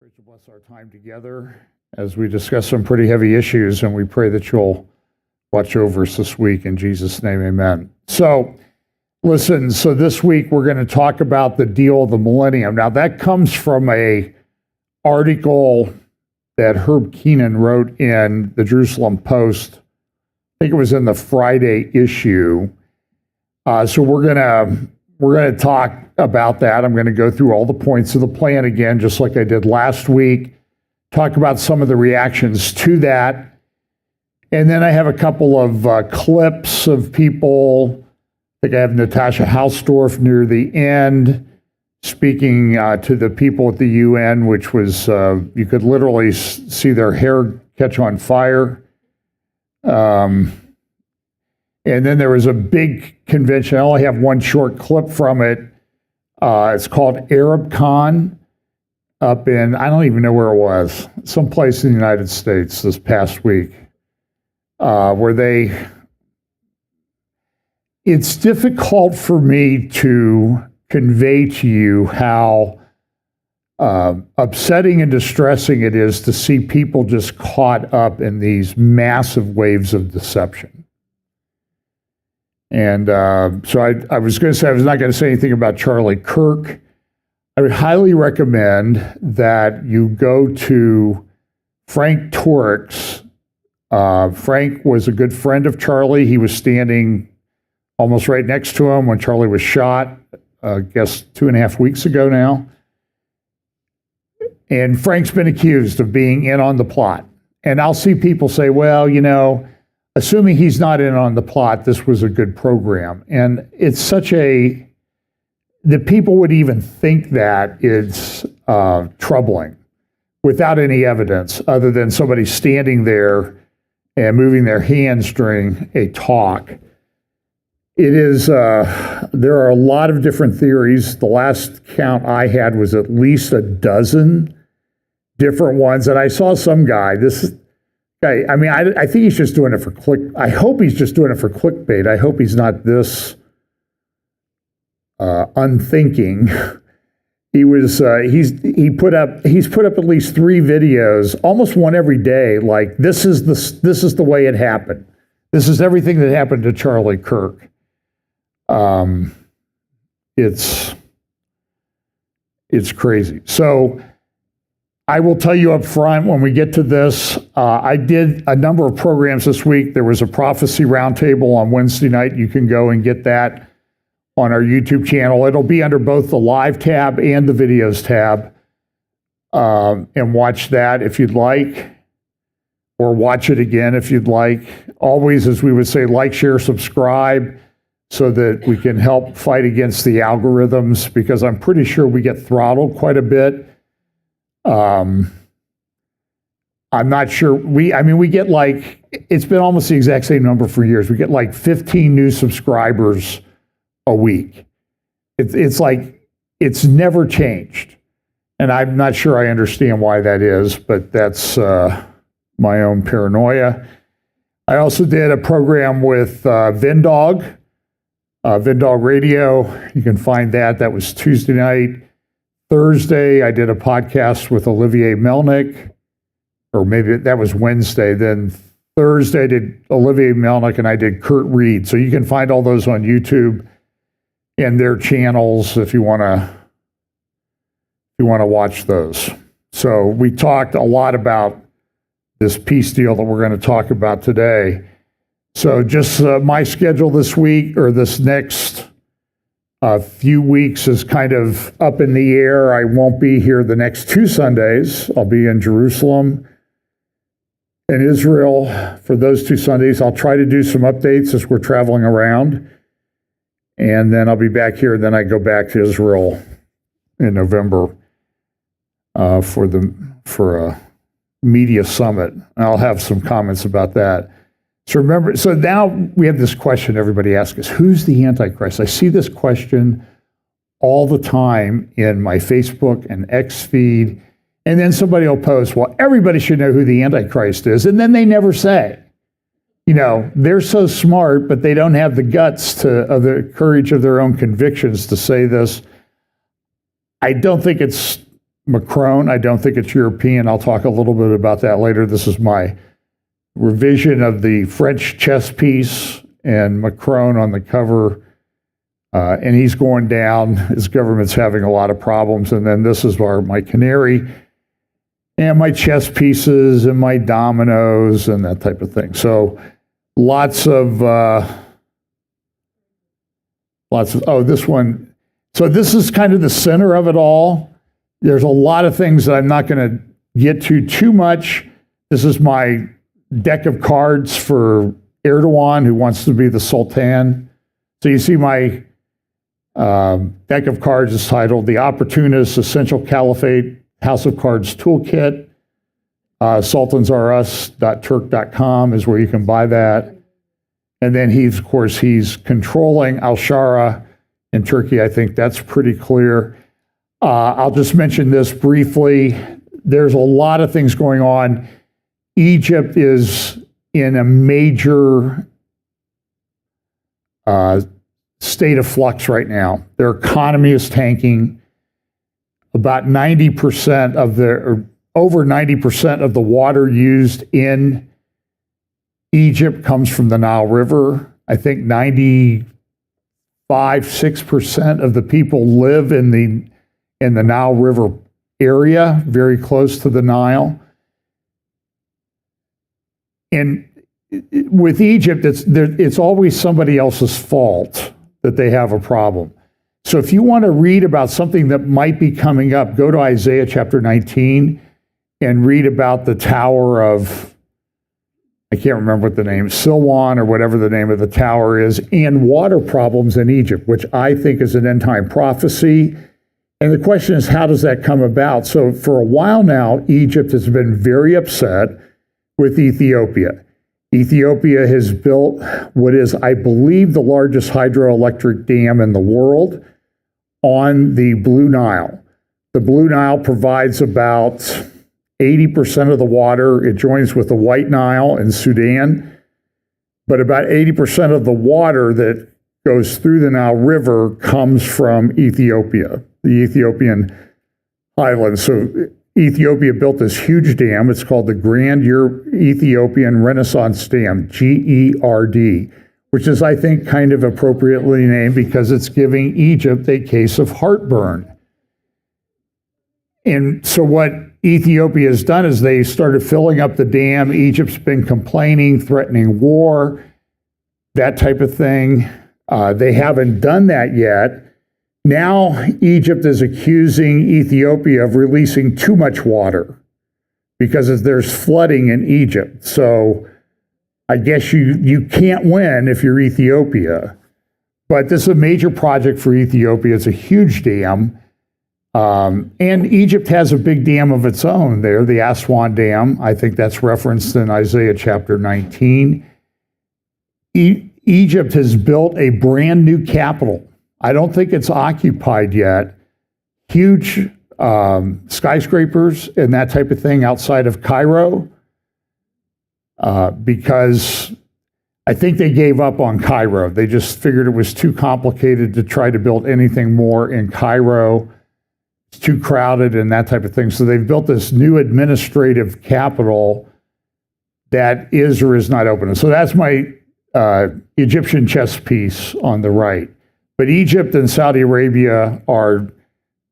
Pray to bless our time together as we discuss some pretty heavy issues, and we pray that you'll watch over us this week. In Jesus' name, amen. So, listen, this week we're going to talk about the deal of the Millennium. Now, that comes from a article that Herb Keenan wrote in the Jerusalem Post. I think it was in the Friday issue. So we're gonna talk about that. I'm gonna go through all the points of the plan again, just like I did last week. Talk about some of the reactions to that, and then I have a couple of clips of people. I think I have Natasha Hausdorff near the end speaking to the people at the UN, which was you could literally see their hair catch on fire. And then there was a big convention. I only have one short clip from it. It's called ArabCon up in, I don't even know where it was, someplace in the United States this past week, where it's difficult for me to convey to you how upsetting and distressing it is to see people just caught up in these massive waves of deception. And so I was going to say, I was not going to say anything about Charlie Kirk. I would highly recommend that you go to Frank Turek's. Frank was a good friend of Charlie. He was standing almost right next to him when Charlie was shot, I guess 2.5 weeks ago now. And Frank's been accused of being in on the plot. And I'll see people say, well, you know, assuming he's not in on the plot, this was a good program. And it's such that people would even think that is troubling without any evidence other than somebody standing there and moving their hands during a talk. It is, there are a lot of different theories. The last count I had was at least a dozen different ones. And I saw some guy, I mean, I think he's just doing it for I hope he's just doing it for clickbait. I hope he's not this unthinking. He's put up at least 3 videos, almost one every day. Like this is the way it happened. This is everything that happened to Charlie Kirk. It's crazy. So I will tell you up front when we get to this, I did a number of programs this week. There was a prophecy roundtable on Wednesday night. You can go and get that on our YouTube channel. It'll be under both the live tab and the videos tab. And watch that if you'd like, or watch it again if you'd like. Always, as we would say, like, share, subscribe, so that we can help fight against the algorithms, because I'm pretty sure we get throttled quite a bit. I'm not sure. We get like, it's been almost the exact same number for years. We get like 15 new subscribers a week. It's like, it's never changed. And I'm not sure I understand why that is, but that's my own paranoia. I also did a program with Vindog Radio. You can find that. That was Tuesday night. Thursday, I did a podcast with Olivier Melnick, or maybe that was Wednesday. Then Thursday, I did Olivier Melnick and I did Kurt Reed. So you can find all those on YouTube and their channels if you want to watch those. So we talked a lot about this peace deal that we're going to talk about today. So just my schedule this week, or this next few weeks, is kind of up in the air. I won't be here the next 2 Sundays. I'll be in Jerusalem and Israel for those 2 Sundays. I'll try to do some updates as we're traveling around. And then I'll be back here. Then I go back to Israel in November for a media summit. I'll have some comments about that. So now we have this question everybody asks us, who's the Antichrist? I see this question all the time in my Facebook and X feed, and then somebody will post, well, everybody should know who the Antichrist is, and then they never say. You know, they're so smart, but they don't have the guts of the courage of their own convictions to say this. I don't think it's Macron. I don't think it's European. I'll talk a little bit about that later. This is my revision of the French chess piece, and Macron on the cover, and he's going down. His government's having a lot of problems. And then this is my canary, and my chess pieces, and my dominoes, and that type of thing. So lots of, oh, this one. So this is kind of the center of it all. There's a lot of things that I'm not going to get to too much. This is my deck of cards for Erdogan, who wants to be the Sultan. So you see my deck of cards is titled The Opportunist Essential Caliphate House of Cards Toolkit. sultansrus.turk.com is where you can buy that. And then he's controlling Al-Shara in Turkey. I think that's pretty clear. I'll just mention this briefly. There's a lot of things going on. Egypt is in a major state of flux right now. Their economy is tanking. About 90% of over 90% of the water used in Egypt comes from the Nile River. I think 6% of the people live in the Nile River area, very close to the Nile. And with Egypt, it's always somebody else's fault that they have a problem. So if you want to read about something that might be coming up, go to Isaiah chapter 19 and read about the tower of, I can't remember what the name, Silwan or whatever the name of the tower is, and water problems in Egypt, which I think is an end-time prophecy. And the question is, how does that come about? So for a while now, Egypt has been very upset with Ethiopia. Ethiopia has built what is, I believe, the largest hydroelectric dam in the world on the Blue Nile. The Blue Nile provides about 80% of the water. It joins with the White Nile in Sudan, but about 80% of the water that goes through the Nile River comes from Ethiopia, the Ethiopian highlands. So Ethiopia built this huge dam. It's called the Grand Ethiopian Renaissance Dam, GERD, which is, I think, kind of appropriately named because it's giving Egypt a case of heartburn. And so what Ethiopia has done is they started filling up the dam. Egypt's been complaining, threatening war, that type of thing. They haven't done that yet. Now Egypt is accusing Ethiopia of releasing too much water because there's flooding in Egypt. So I guess you can't win if you're Ethiopia. But this is a major project for Ethiopia. It's a huge dam. And Egypt has a big dam of its own there, the Aswan Dam. I think that's referenced in Isaiah chapter 19. Egypt has built a brand new capital. I don't think it's occupied yet. Huge skyscrapers and that type of thing outside of Cairo, because I think they gave up on Cairo. They just figured it was too complicated to try to build anything more in Cairo. It's too crowded and that type of thing. So they've built this new administrative capital that is or is not open. So that's my Egyptian chess piece on the right. But Egypt and Saudi Arabia are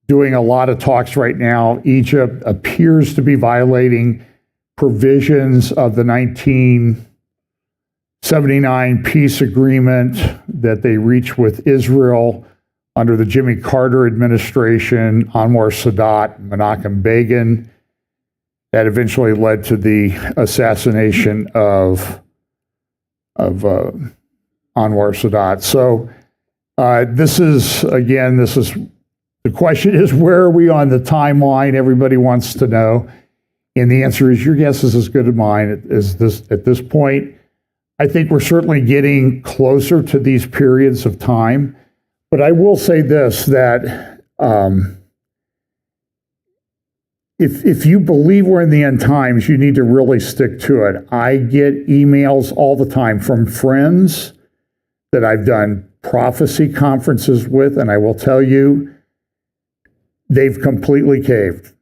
doing a lot of talks right now. Egypt appears to be violating provisions of the 1979 peace agreement that they reached with Israel under the Jimmy Carter administration, Anwar Sadat, Menachem Begin, that eventually led to the assassination of Anwar Sadat. So the question is, where are we on the timeline? Everybody wants to know. And the answer is, your guess is as good as mine at this point. I think we're certainly getting closer to these periods of time. But I will say this, that if you believe we're in the end times, you need to really stick to it. I get emails all the time from friends that I've done prophecy conferences with, and I will tell you, they've completely caved.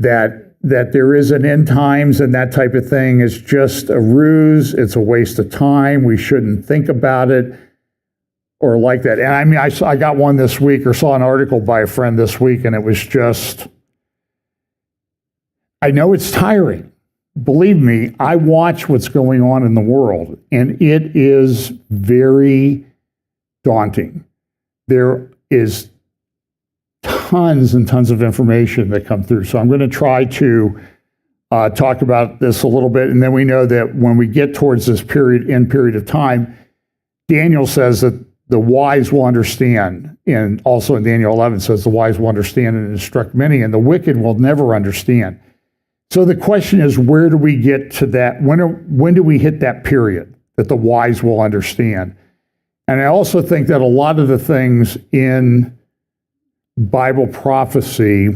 that there is an end times and that type of thing is just a ruse. It's a waste of time. We shouldn't think about it or like that. And I mean, I got one this week or saw an article by a friend this week, and it was just, I know it's tiring. Believe me, I watch what's going on in the world, and it is very daunting. There is tons and tons of information that come through. So I'm going to try to talk about this a little bit, and then we know that when we get towards this end period of time, Daniel says that the wise will understand, and also in Daniel 11 says the wise will understand and instruct many, and the wicked will never understand. So the question is, where do we get to that? When do we hit that period that the wise will understand? And I also think that a lot of the things in Bible prophecy,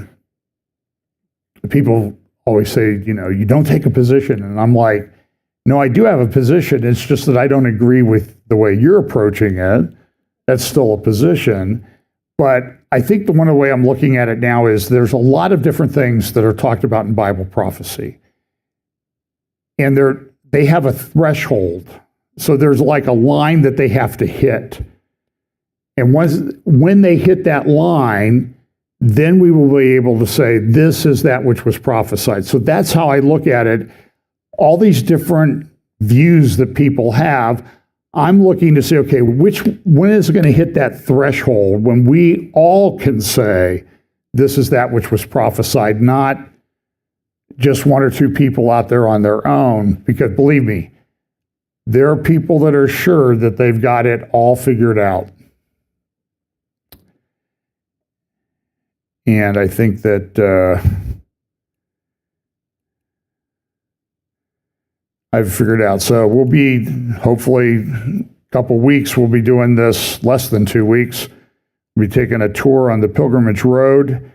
people always say, you don't take a position. And I'm like, no, I do have a position. It's just that I don't agree with the way you're approaching it. That's still a position. But I think one of the way I'm looking at it now is there's a lot of different things that are talked about in Bible prophecy. And they have a threshold. So there's like a line that they have to hit. And when they hit that line, then we will be able to say, this is that which was prophesied. So that's how I look at it. All these different views that people have, I'm looking to say, okay, when is it going to hit that threshold when we all can say, this is that which was prophesied, not just one or two people out there on their own? Because believe me, there are people that are sure that they've got it all figured out. And I think that I've figured out. So we'll be, hopefully, a couple weeks, we'll be doing this, less than 2 weeks. We'll be taking a tour on the Pilgrimage Road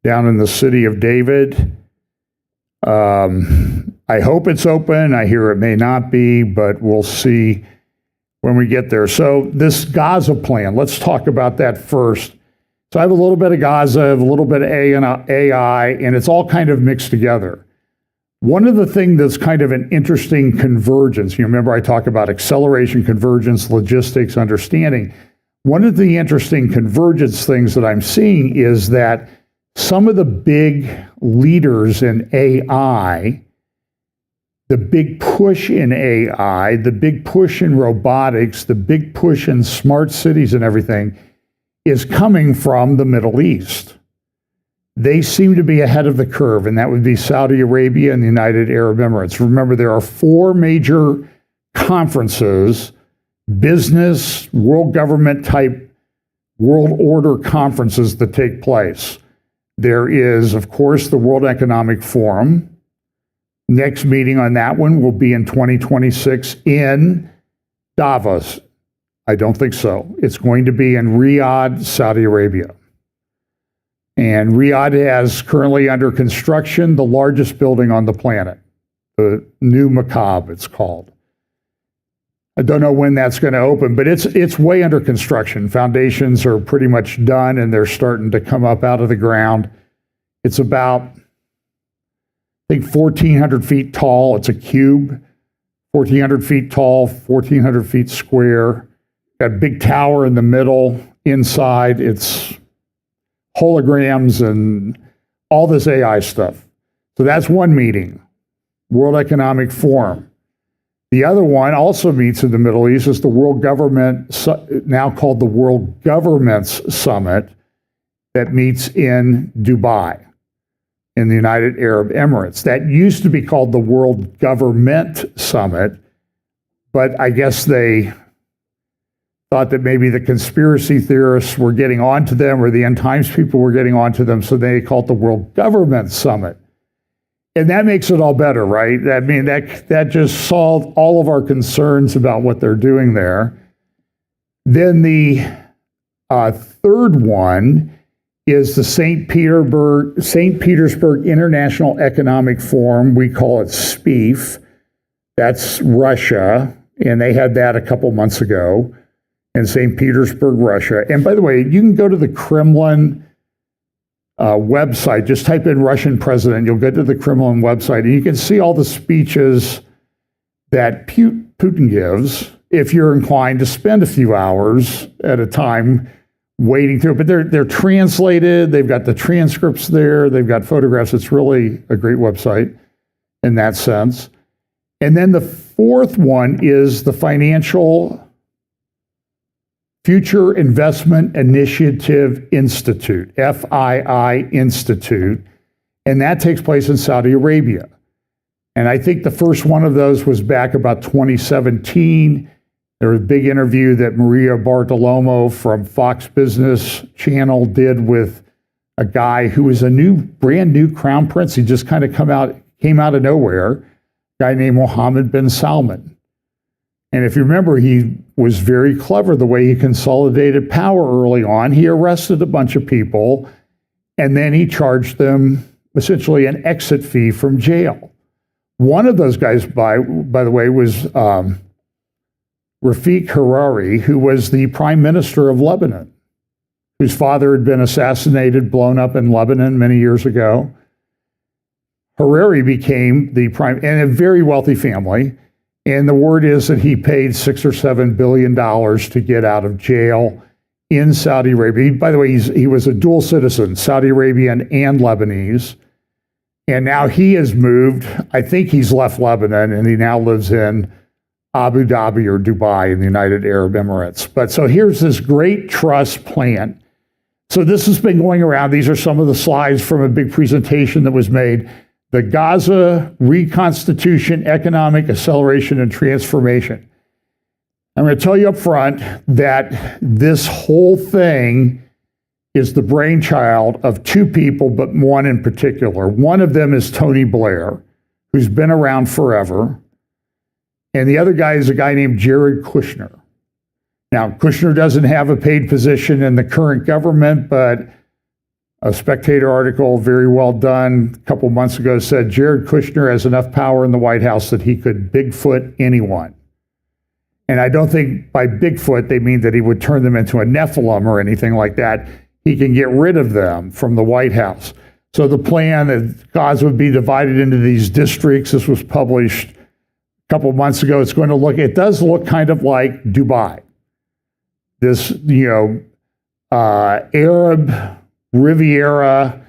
down in the city of David. I hope it's open. I hear it may not be, but we'll see when we get there. So this Gaza plan, let's talk about that first. So I have a little bit of Gaza, I have a little bit of AI, and it's all kind of mixed together. One of the things that's kind of an interesting convergence, you remember I talk about acceleration, convergence, logistics, understanding. One of the interesting convergence things that I'm seeing is that some of the big leaders in AI, the big push in AI, the big push in robotics, the big push in smart cities and everything is coming from the Middle East. They seem to be ahead of the curve, and that would be Saudi Arabia and the United Arab Emirates. Remember, there are 4 major conferences, business, world government type, world order conferences that take place. There is, of course, the World Economic Forum. Next meeting on that one will be in 2026 in Davos. I don't think so. It's going to be in Riyadh, Saudi Arabia. And Riyadh has currently under construction the largest building on the planet, the new Macabre, it's called. I don't know when that's going to open, but it's way under construction. Foundations are pretty much done, and they're starting to come up out of the ground. It's about, I think, 1,400 feet tall. It's a cube, 1,400 feet tall, 1,400 feet square. Got a big tower in the middle. Inside, it's holograms and all this AI stuff. So that's one meeting, World Economic Forum. The other one also meets in the Middle East is the World Government, now called the World Governments Summit, that meets in Dubai, in the United Arab Emirates. That used to be called the World Government Summit, but I guess they thought that maybe the conspiracy theorists were getting onto them, or the end times people were getting onto them, so they called it the World Government Summit. And that makes it all better, right? I mean, that just solved all of our concerns about what they're doing there. Then the third one is the St. Petersburg International Economic Forum. We call it SPIEF. That's Russia, and they had that a couple months ago in St. Petersburg, Russia. And by the way, you can go to the Kremlin website. Just type in Russian president. You'll get to the Kremlin website, and you can see all the speeches that Putin gives if you're inclined to spend a few hours at a time wading through it. But they're translated. They've got the transcripts there. They've got photographs. It's really a great website in that sense. And then the fourth one is the Financial Future Investment Initiative Institute, FII Institute, and that takes place in Saudi Arabia. And I think the first one of those was back about 2017. There was a big interview that Maria Bartiromo from Fox Business Channel did with a guy who was a brand new crown prince. He just kind of came out of nowhere, a guy named Mohammed bin Salman. And if you remember, he was very clever the way he consolidated power early on. He arrested a bunch of people, and then he charged them essentially an exit fee from jail. One of those guys, by the way, was Rafik Hariri, who was the prime minister of Lebanon, whose father had been assassinated, blown up in Lebanon many years ago. Hariri became the prime, and a very wealthy family. And the word is that he paid $6 or $7 billion to get out of jail in Saudi Arabia. By the way, he was a dual citizen, Saudi Arabian and Lebanese. And now he has moved. I think he's left Lebanon, and he now lives in Abu Dhabi or Dubai in the United Arab Emirates. But so here's this great trust plan. So this has been going around. These are some of the slides from a big presentation that was made. The Gaza Reconstitution, Economic Acceleration and Transformation. I'm going to tell you up front that this whole thing is the brainchild of two people, but one in particular. One of them is Tony Blair, who's been around forever. And the other guy is a guy named Jared Kushner. Now, Kushner doesn't have a paid position in the current government, but a Spectator article, very well done, a couple months ago said Jared Kushner has enough power in the White House that he could Bigfoot anyone. And I don't think by Bigfoot they mean that he would turn them into a Nephilim or anything like that. He can get rid of them from the White House. So the plan is Gaza would be divided into these districts. This was published a couple months ago. It does look kind of like Dubai. This, Arab Riviera,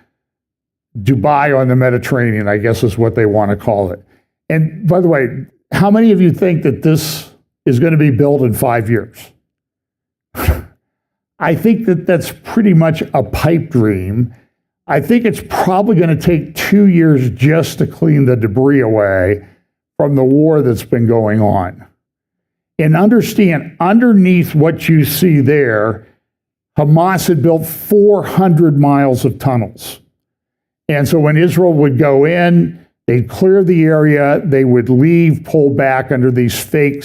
Dubai on the Mediterranean, I guess is what they want to call it. And by the way, how many of you think that this is going to be built in 5 years? I think that that's pretty much a pipe dream. I think it's probably going to take 2 years just to clean the debris away from the war that's been going on. And understand, underneath what you see there, Hamas had built 400 miles of tunnels. And so when Israel would go in, they'd clear the area, they would leave, pull back under these fake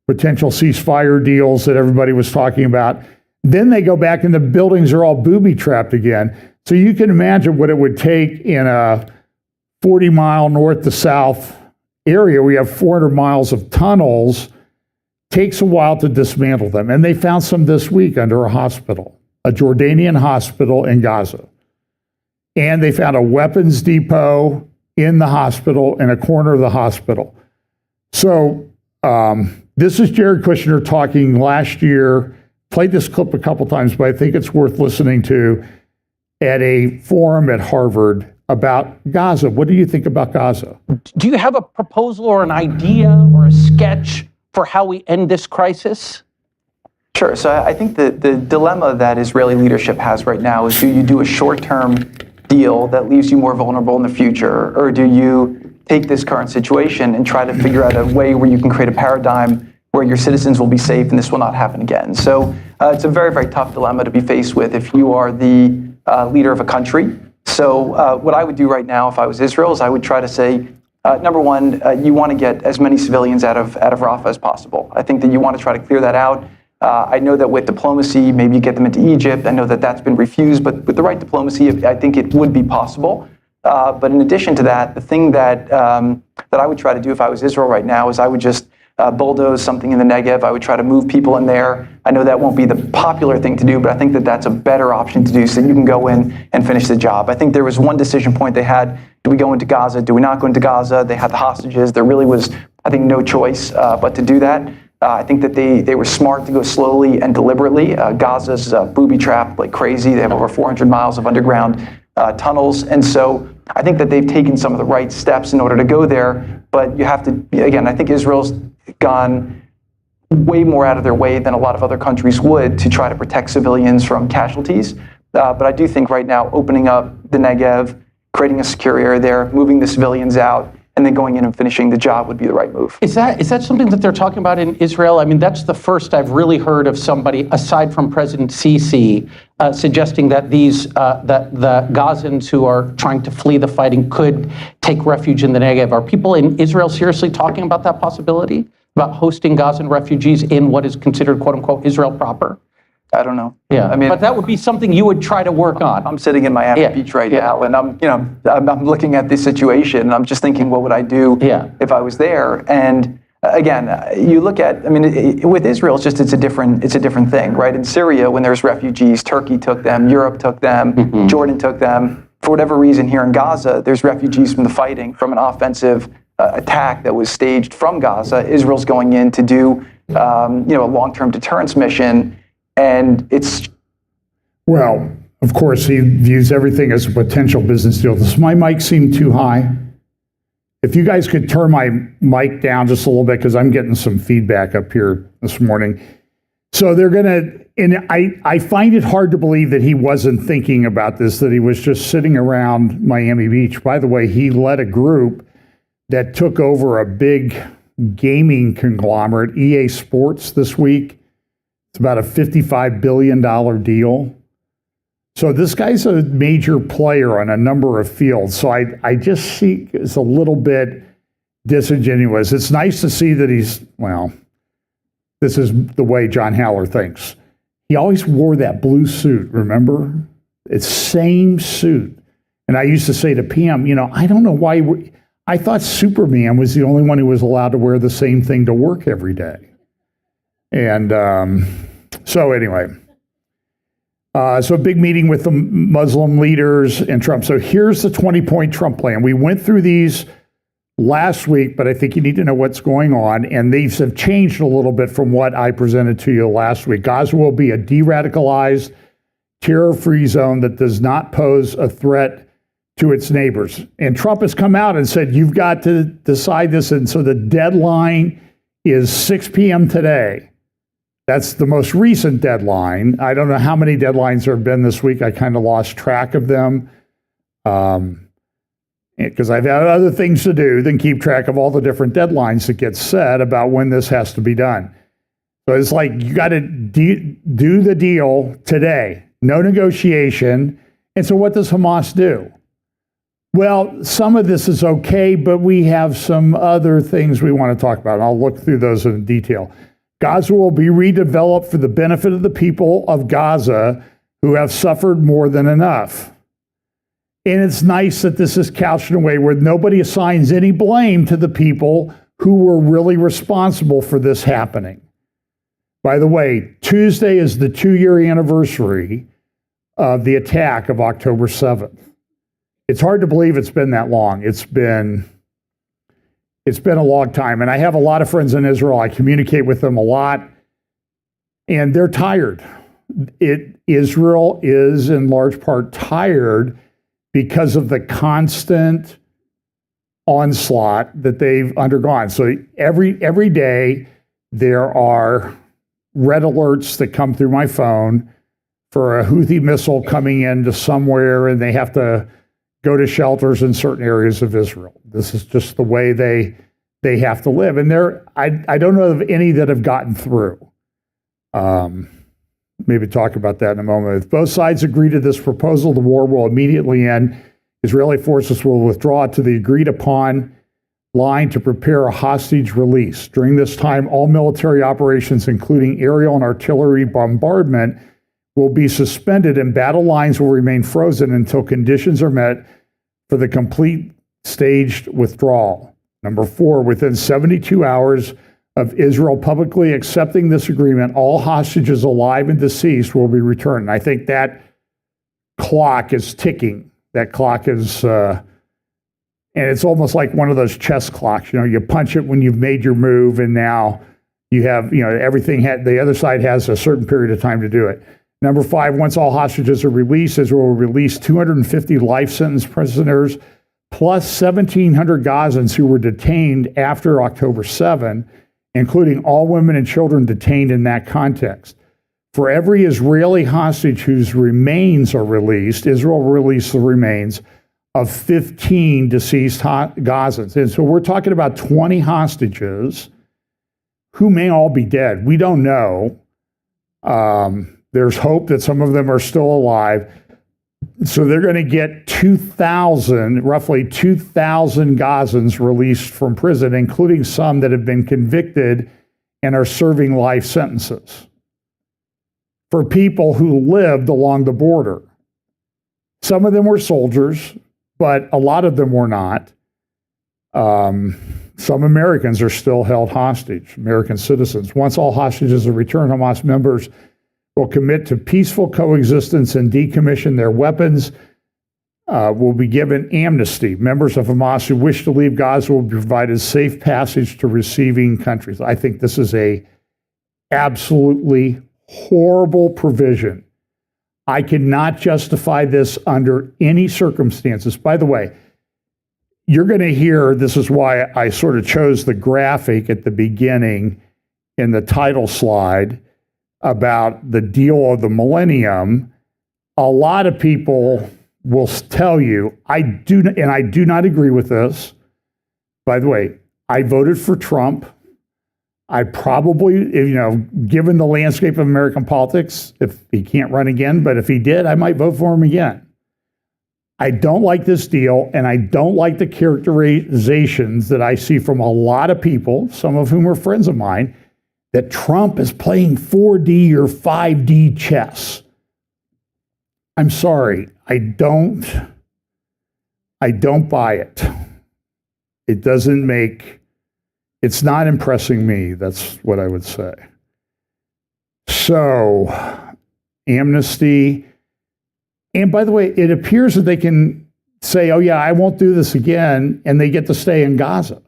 potential ceasefire deals that everybody was talking about. Then they go back and the buildings are all booby-trapped again. So you can imagine what it would take in a 40-mile north to south area. We have 400 miles of tunnels. Takes a while to dismantle them. And they found some this week under a hospital, a Jordanian hospital in Gaza. And they found a weapons depot in the hospital, in a corner of the hospital. So this is Jared Kushner talking last year. Played this clip a couple times, but I think it's worth listening to, at a forum at Harvard about Gaza. What do you think about Gaza? Do you have a proposal or an idea or a sketch for how we end this crisis? Sure. So I think the dilemma that Israeli leadership has right now is, do you do a short-term deal that leaves you more vulnerable in the future, or do you take this current situation and try to figure out a way where you can create a paradigm where your citizens will be safe and this will not happen again? So it's a very, very tough dilemma to be faced with if you are the leader of a country. So what I would do right now if I was Israel is I would try to say, number one, you want to get as many civilians out of Rafah as possible. I think that you want to try to clear that out. I know that with diplomacy, maybe you get them into Egypt. I know that that's been refused, but with the right diplomacy, I think it would be possible. But in addition to that, the thing that I would try to do if I was Israel right now is I would just bulldoze something in the Negev. I would try to move people in there. I know that won't be the popular thing to do, but I think that that's a better option to do so that you can go in and finish the job. I think there was one decision point they had. Do we go into Gaza? Do we not go into Gaza? They had the hostages. There really was, I think, no choice but to do that. I think that they were smart to go slowly and deliberately. Gaza's booby-trapped like crazy. They have over 400 miles of underground tunnels. And so I think that they've taken some of the right steps in order to go there. But you have to, again, I think Israel's gone way more out of their way than a lot of other countries would to try to protect civilians from casualties. But I do think right now opening up the Negev, creating a secure area there, moving the civilians out, and then going in and finishing the job would be the right move. Is that something that they're talking about in Israel? I mean, that's the first I've really heard of somebody, aside from President Sisi, suggesting that that the Gazans who are trying to flee the fighting could take refuge in the Negev. Are people in Israel seriously talking about that possibility, about hosting Gazan refugees in what is considered, quote unquote, Israel proper? I don't know. Yeah, I mean, but that would be something you would try to work on. I'm sitting in Miami Beach right now, and I'm looking at this situation, and I'm just thinking, what would I do if I was there? And again, you look at, I mean, with Israel, it's a different thing, right? In Syria, when there's refugees, Turkey took them, Europe took them, Jordan took them. For whatever reason, here in Gaza, there's refugees from the fighting, from an offensive attack that was staged from Gaza. Israel's going in to do, a long-term deterrence mission. And it's... Well, of course, he views everything as a potential business deal. Does my mic seem too high? If you guys could turn my mic down just a little bit, because I'm getting some feedback up here this morning. So they're going to... And I find it hard to believe that he wasn't thinking about this, that he was just sitting around Miami Beach. By the way, he led a group that took over a big gaming conglomerate, EA Sports, this week. It's about a $55 billion deal. So this guy's a major player on a number of fields. So I just see it's a little bit disingenuous. It's nice to see that this is the way John Haller thinks. He always wore that blue suit, remember? It's same suit. And I used to say to PM, I don't know why, I thought Superman was the only one who was allowed to wear the same thing to work every day. And so anyway, so a big meeting with the Muslim leaders and Trump. So here's the 20-point Trump plan. We went through these last week, but I think you need to know what's going on. And these have changed a little bit from what I presented to you last week. Gaza will be a de-radicalized, terror-free zone that does not pose a threat to its neighbors. And Trump has come out and said, you've got to decide this. And so the deadline is 6 p.m. today. That's the most recent deadline. I don't know how many deadlines there have been this week. I kind of lost track of them because I've had other things to do than keep track of all the different deadlines that get set about when this has to be done. So it's like you got to do the deal today. No negotiation. And so what does Hamas do? Well, some of this is okay, but we have some other things we want to talk about. And I'll look through those in detail. Gaza will be redeveloped for the benefit of the people of Gaza who have suffered more than enough. And it's nice that this is couched in a way where nobody assigns any blame to the people who were really responsible for this happening. By the way, Tuesday is the 2-year anniversary of the attack of October 7th. It's hard to believe it's been that long. It's been a long time. And I have a lot of friends in Israel. I communicate with them a lot. And they're tired. Israel is in large part tired because of the constant onslaught that they've undergone. So every day there are red alerts that come through my phone for a Houthi missile coming into somewhere, and they have to go to shelters in certain areas of Israel. This is just the way they have to live. And I don't know of any that have gotten through. Maybe talk about that in a moment. If both sides agree to this proposal, the war will immediately end. Israeli forces will withdraw to the agreed upon line to prepare a hostage release. During this time, all military operations, including aerial and artillery bombardment, will be suspended and battle lines will remain frozen until conditions are met for the complete staged withdrawal. Number 4, within 72 hours, of Israel publicly accepting this agreement, all hostages alive and deceased will be returned. And I think that clock is ticking. That clock is, and it's almost like one of those chess clocks. You punch it when you've made your move, and now you have, everything. The other side has a certain period of time to do it. Number 5, once all hostages are released, Israel will release 250 life sentence prisoners, plus 1,700 Gazans who were detained after October 7, including all women and children detained in that context. For every Israeli hostage whose remains are released, Israel will release the remains of 15 deceased Gazans. And so we're talking about 20 hostages who may all be dead. We don't know. There's hope that some of them are still alive. So they're going to get 2,000, roughly 2,000 Gazans released from prison, including some that have been convicted and are serving life sentences for people who lived along the border. Some of them were soldiers, but a lot of them were not. Some Americans are still held hostage, American citizens. Once all hostages are returned, Hamas members will commit to peaceful coexistence and decommission their weapons, will be given amnesty. Members of Hamas who wish to leave Gaza will be provided safe passage to receiving countries. I think this is a absolutely horrible provision. I cannot justify this under any circumstances. By the way, you're going to hear, this is why I sort of chose the graphic at the beginning in the title slide about the deal of the Millennium. A lot of people will tell you, I do not agree with this. By the way, I voted for Trump. I probably, given the landscape of American politics, if he can't run again, but if he did, I might vote for him again. I don't like this deal, and I don't like the characterizations that I see from a lot of people, some of whom are friends of mine, that Trump is playing 4D or 5D chess. I'm sorry, I don't buy it. It's not impressing me, that's what I would say. So, amnesty. And by the way, it appears that they can say, oh yeah, I won't do this again, and they get to stay in Gaza.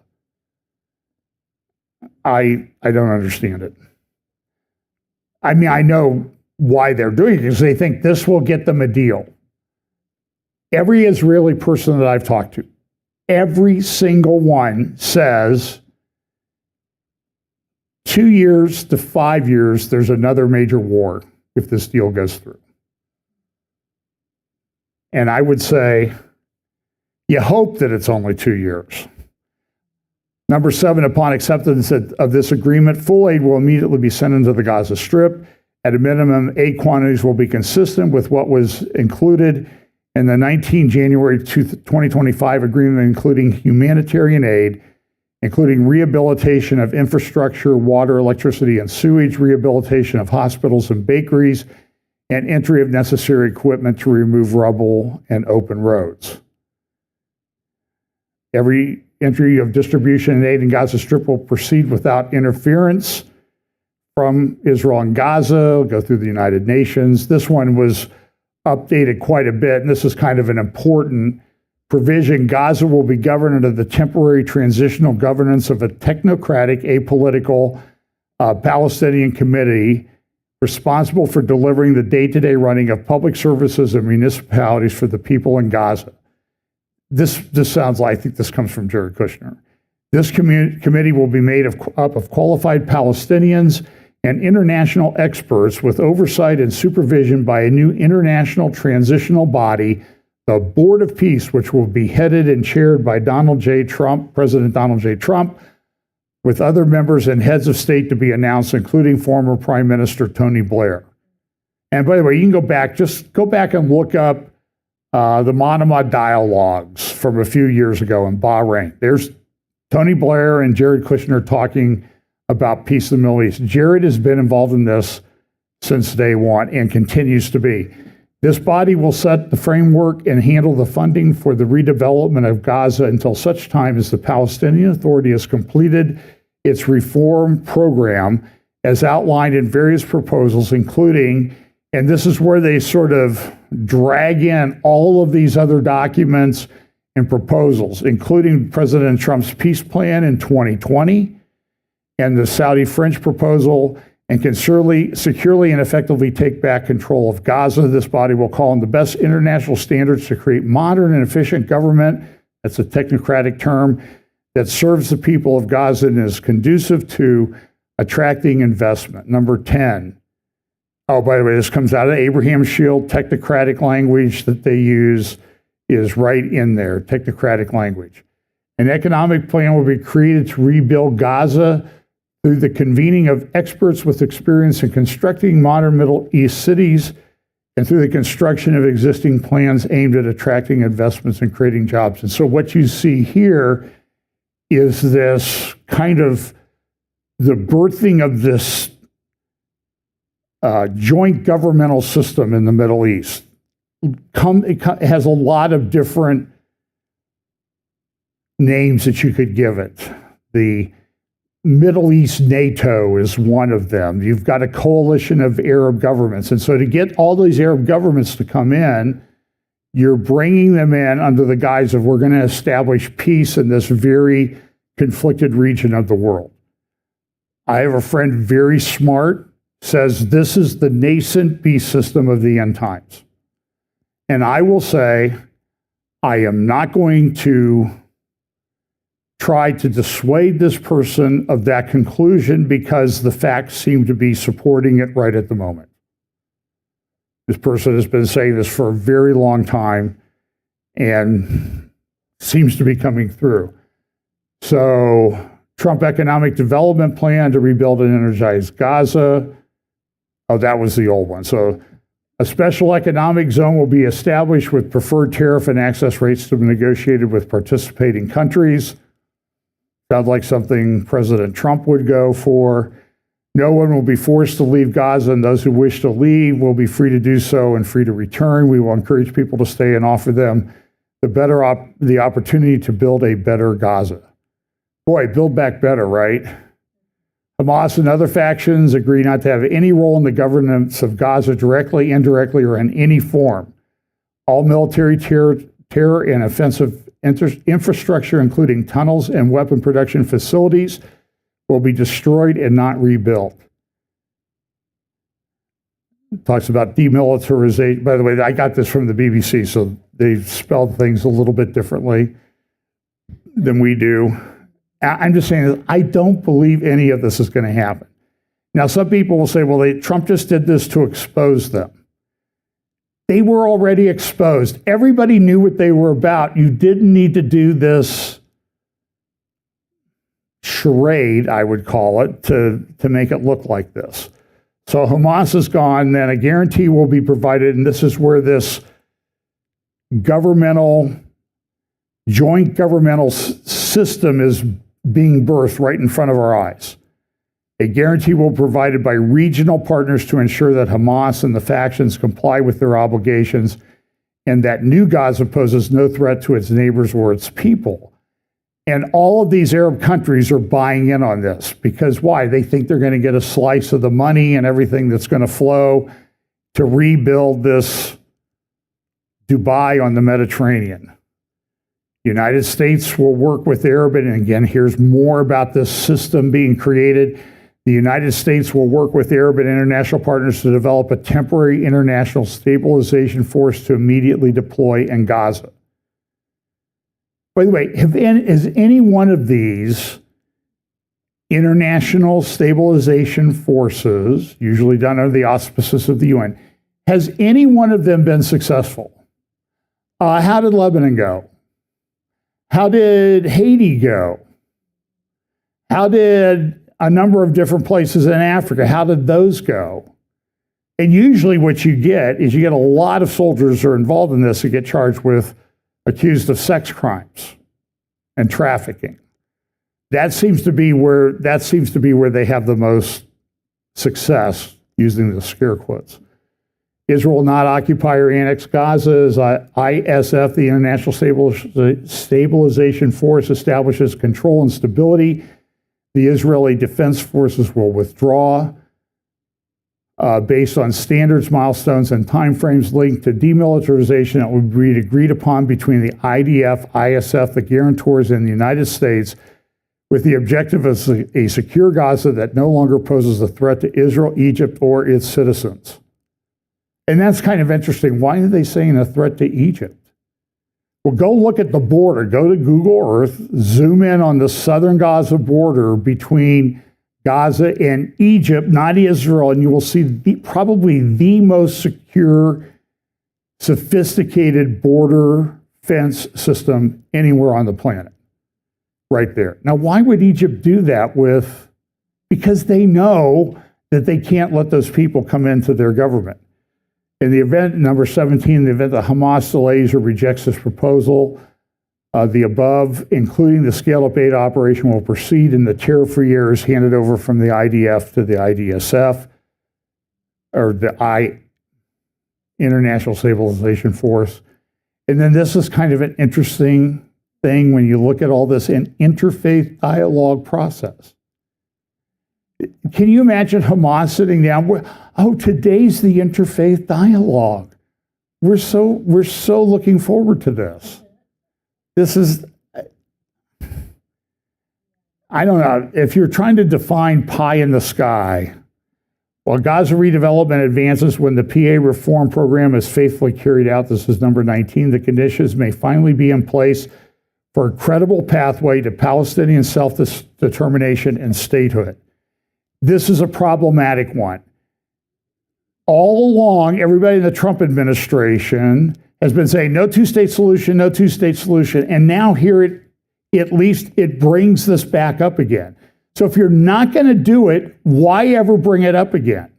I don't understand it. I mean, I know why they're doing it, because they think this will get them a deal. Every Israeli person that I've talked to, every single one says 2 years to 5 years, there's another major war if this deal goes through. And I would say, you hope that it's only 2 years. Number 7, upon acceptance of this agreement, full aid will immediately be sent into the Gaza Strip. At a minimum, aid quantities will be consistent with what was included in the 19 January 2025 agreement, including humanitarian aid, including rehabilitation of infrastructure, water, electricity, and sewage, rehabilitation of hospitals and bakeries, and entry of necessary equipment to remove rubble and open roads. Every entry of distribution and aid in Gaza Strip will proceed without interference from Israel and Gaza, go through the United Nations. This one was updated quite a bit, and this is kind of an important provision. Gaza will be governed under the temporary transitional governance of a technocratic, apolitical Palestinian committee responsible for delivering the day-to-day running of public services and municipalities for the people in Gaza. This sounds like, I think this comes from Jared Kushner. This committee will be made up of qualified Palestinians and international experts with oversight and supervision by a new international transitional body, the Board of Peace, which will be headed and chaired by President Donald J. Trump, with other members and heads of state to be announced, including former Prime Minister Tony Blair. And by the way, you can just go back and look up the Manama dialogues from a few years ago in Bahrain. There's Tony Blair and Jared Kushner talking about peace in the Middle East. Jared has been involved in this since day one and continues to be. This body will set the framework and handle the funding for the redevelopment of Gaza until such time as the Palestinian Authority has completed its reform program as outlined in various proposals, including, and this is where they sort of drag in all of these other documents and proposals, including President Trump's peace plan in 2020 and the Saudi French proposal, and can securely and effectively take back control of Gaza. This body will call on the best international standards to create modern and efficient government, that's a technocratic term, that serves the people of Gaza and is conducive to attracting investment. Number 10. Oh, by the way, this comes out of Abraham Shield. Technocratic language that they use is right in there, technocratic language. An economic plan will be created to rebuild Gaza through the convening of experts with experience in constructing modern Middle East cities and through the construction of existing plans aimed at attracting investments and creating jobs. And so what you see here is this kind of the birthing of this joint governmental system in the Middle East. It has a lot of different names that you could give it. The Middle East NATO is one of them. You've got a coalition of Arab governments. And so to get all these Arab governments to come in, you're bringing them in under the guise of we're going to establish peace in this very conflicted region of the world. I have a friend, very smart, says this is the nascent beast system of the end times. And I will say, I am not going to try to dissuade this person of that conclusion because the facts seem to be supporting it right at the moment. This person has been saying this for a very long time and seems to be coming through. So, Trump economic development plan to rebuild and energize Gaza. Oh, that was the old one. So, a special economic zone will be established with preferred tariff and access rates to be negotiated with participating countries. Sounds like something President Trump would go for. No one will be forced to leave Gaza, and those who wish to leave will be free to do so and free to return. We will encourage people to stay and offer them the opportunity to build a better Gaza. Boy, build back better, right? Hamas and other factions agree not to have any role in the governance of Gaza directly, indirectly, or in any form. All military terror and offensive infrastructure, including tunnels and weapon production facilities, will be destroyed and not rebuilt. It talks about demilitarization. By the way, I got this from the BBC, so they spelled things a little bit differently than we do. I'm just saying that I don't believe any of this is going to happen. Now, some people will say, well, Trump just did this to expose them. They were already exposed. Everybody knew what they were about. You didn't need to do this charade, I would call it, to make it look like this. So Hamas is gone, then a guarantee will be provided, and this is where this joint governmental system is being birthed right in front of our eyes. A guarantee will be provided by regional partners to ensure that Hamas and the factions comply with their obligations and that new Gaza poses no threat to its neighbors or its people. And all of these Arab countries are buying in on this because why? They think they're going to get a slice of the money and everything that's going to flow to rebuild this Dubai on the Mediterranean. United States will work with Arab, and again, here's more about this system being created. The United States will work with Arab and international partners to develop a temporary international stabilization force to immediately deploy in Gaza. By the way, is any one of these international stabilization forces, usually done under the auspices of the UN, has any one of them been successful? How did Lebanon go? How did Haiti go? How did a number of different places in Africa, how did those go? And usually what you get is you get a lot of soldiers who are involved in this who get charged with accused of sex crimes and trafficking. That seems to be where they have the most success, using the scare quotes. Israel will not occupy or annex Gaza as ISF, the International Stabilization Force, establishes control and stability The Israeli Defense Forces will withdraw based on standards, milestones, and timeframes linked to demilitarization that will be agreed upon between the IDF, ISF, the guarantors, and the United States, with the objective of a secure Gaza that no longer poses a threat to Israel, Egypt, or its citizens. And that's kind of interesting. Why are they saying a threat to Egypt? Well, go look at the border. Go to Google Earth, zoom in on the southern Gaza border between Gaza and Egypt, not Israel, and you will see probably the most secure, sophisticated border fence system anywhere on the planet. Right there. Now, why would Egypt do that because they know that they can't let those people come into their government. In the event, number 17, in the event that Hamas delays or rejects this proposal, the above, including the scale-up aid operation, will proceed in the terror-free areas handed over from the IDF to the IDSF, or the International Stabilization Force. And then this is kind of an interesting thing when you look at all this, an interfaith dialogue process. Can you imagine Hamas sitting down? Oh, today's the interfaith dialogue. We're so looking forward to this. This is, I don't know, if you're trying to define pie in the sky, while Gaza redevelopment advances when the PA reform program is faithfully carried out, this is number 19, the conditions may finally be in place for a credible pathway to Palestinian self-determination and statehood. This is a problematic one. All along, everybody in the Trump administration has been saying no two-state solution, no two-state solution, and now here at least it brings this back up again. So if you're not going to do it, why ever bring it up again?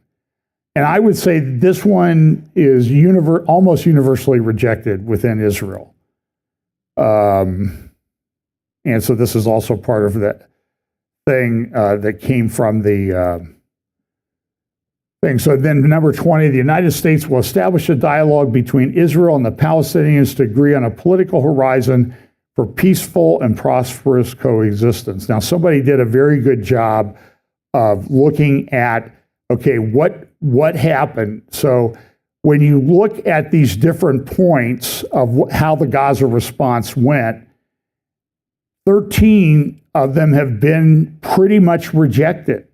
And I would say this one is almost universally rejected within Israel. And so this is also part of that thing that came from the thing. So then number 20, the United States will establish a dialogue between Israel and the Palestinians to agree on a political horizon for peaceful and prosperous coexistence. Now, somebody did a very good job of looking at, okay, what happened? So when you look at these different points of how the Gaza response went, 13 of them have been pretty much rejected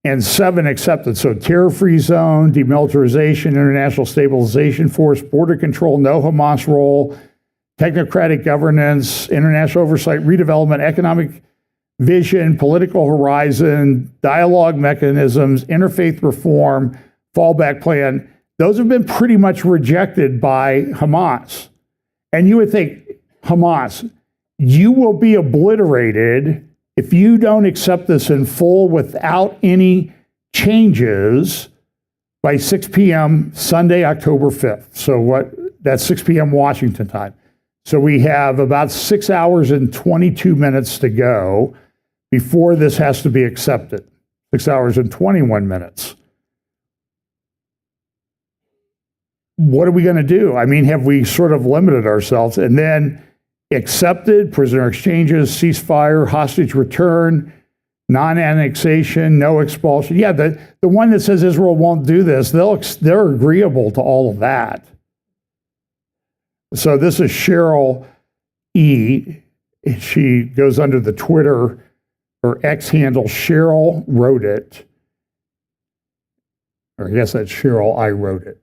and 7 accepted. So terror-free zone, demilitarization, international stabilization force, border control, no Hamas role, technocratic governance, international oversight, redevelopment, economic vision, political horizon, dialogue mechanisms, interfaith reform, fallback plan. Those have been pretty much rejected by Hamas. And you would think, Hamas, you will be obliterated if you don't accept this in full without any changes by 6 p.m. Sunday, October 5th. So that's 6 p.m. Washington time. So we have about 6 hours and 22 minutes to go before this has to be accepted. 6 hours and 21 minutes. What are we going to do? I mean, have we sort of limited ourselves? And then accepted, prisoner exchanges, ceasefire, hostage return, non-annexation, no expulsion. Yeah, the one that says Israel won't do this, they're agreeable to all of that. So this is Cheryl E. She goes under the Twitter or X handle, Cheryl wrote it. Or I guess that's Cheryl, I wrote it.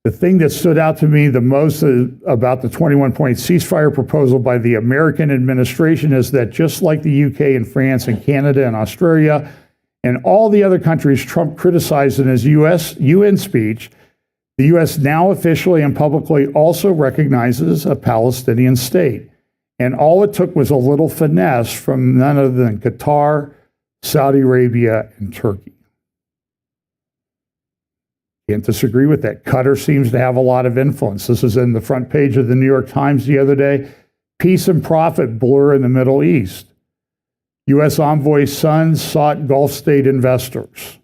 The thing that stood out to me the most about the 21-point ceasefire proposal by the American administration is that just like the UK and France and Canada and Australia and all the other countries Trump criticized in his UN speech, the U.S. now officially and publicly also recognizes a Palestinian state. And all it took was a little finesse from none other than Qatar, Saudi Arabia, and Turkey. Can't disagree with that. Qatar seems to have a lot of influence. This is in the front page of the New York Times the other day. Peace and profit blur in the Middle East. U.S. envoy's son sought Gulf state investors.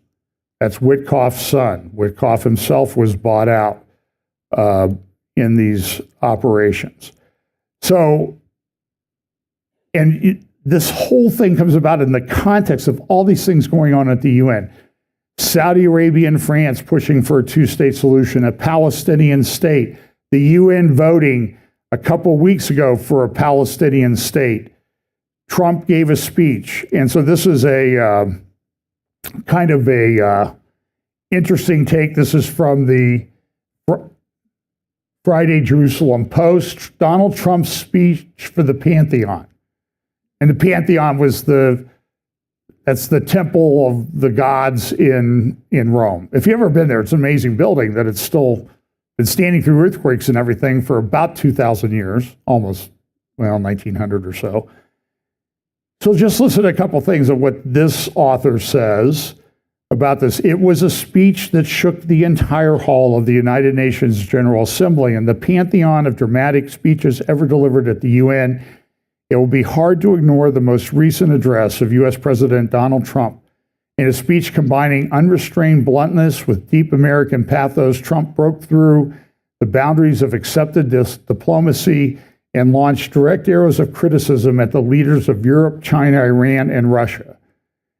That's Witkoff's son. Witkoff himself was bought out in these operations. So, and this whole thing comes about in the context of all these things going on at the UN. Saudi Arabia and France pushing for a two-state solution, a Palestinian state, the UN voting a couple weeks ago for a Palestinian state. Trump gave a speech. And so this is a kind of a interesting take. This is from the Friday Jerusalem Post, Donald Trump's speech for the Pantheon. And the Pantheon was that's the temple of the gods in Rome. If you've ever been there, it's an amazing building that it's still been standing through earthquakes and everything for about 2,000 years, almost, 1900 or so. So just listen to a couple things of what this author says about this. It was a speech that shook the entire hall of the United Nations General Assembly and the pantheon of dramatic speeches ever delivered at the UN. It will be hard to ignore the most recent address of U.S. President Donald Trump. In a speech combining unrestrained bluntness with deep American pathos, Trump broke through the boundaries of accepted diplomacy and launched direct arrows of criticism at the leaders of Europe, China, Iran, and Russia.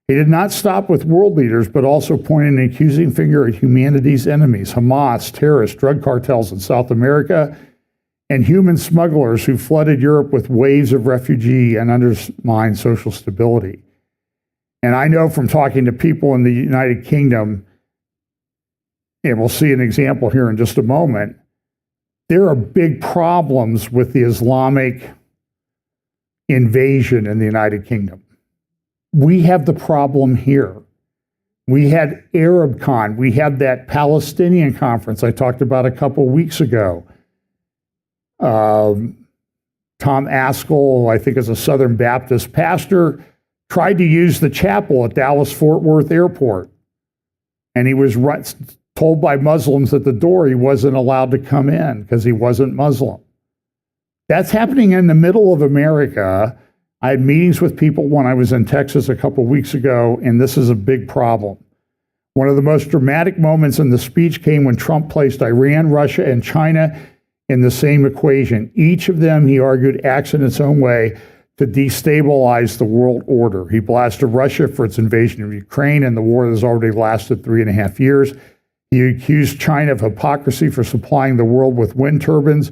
He did not stop with world leaders, but also pointed an accusing finger at humanity's enemies, Hamas, terrorists, drug cartels in South America, and human smugglers who flooded Europe with waves of refugee and undermined social stability. And I know from talking to people in the United Kingdom, and we'll see an example here in just a moment, there are big problems with the Islamic invasion in the United Kingdom. We have the problem here. We had ArabCon. We had that Palestinian conference I talked about a couple weeks ago. Tom Askell, I think is a Southern Baptist pastor, tried to use the chapel at Dallas-Fort Worth Airport. And he was told by Muslims at the door he wasn't allowed to come in because he wasn't Muslim. That's happening in the middle of America. I had meetings with people when I was in Texas a couple weeks ago, and this is a big problem. One of the most dramatic moments in the speech came when Trump placed Iran, Russia, and China in the same equation. Each of them, he argued, acts in its own way to destabilize the world order. He blasted Russia for its invasion of Ukraine and the war that has already lasted 3.5 years. He accused China of hypocrisy for supplying the world with wind turbines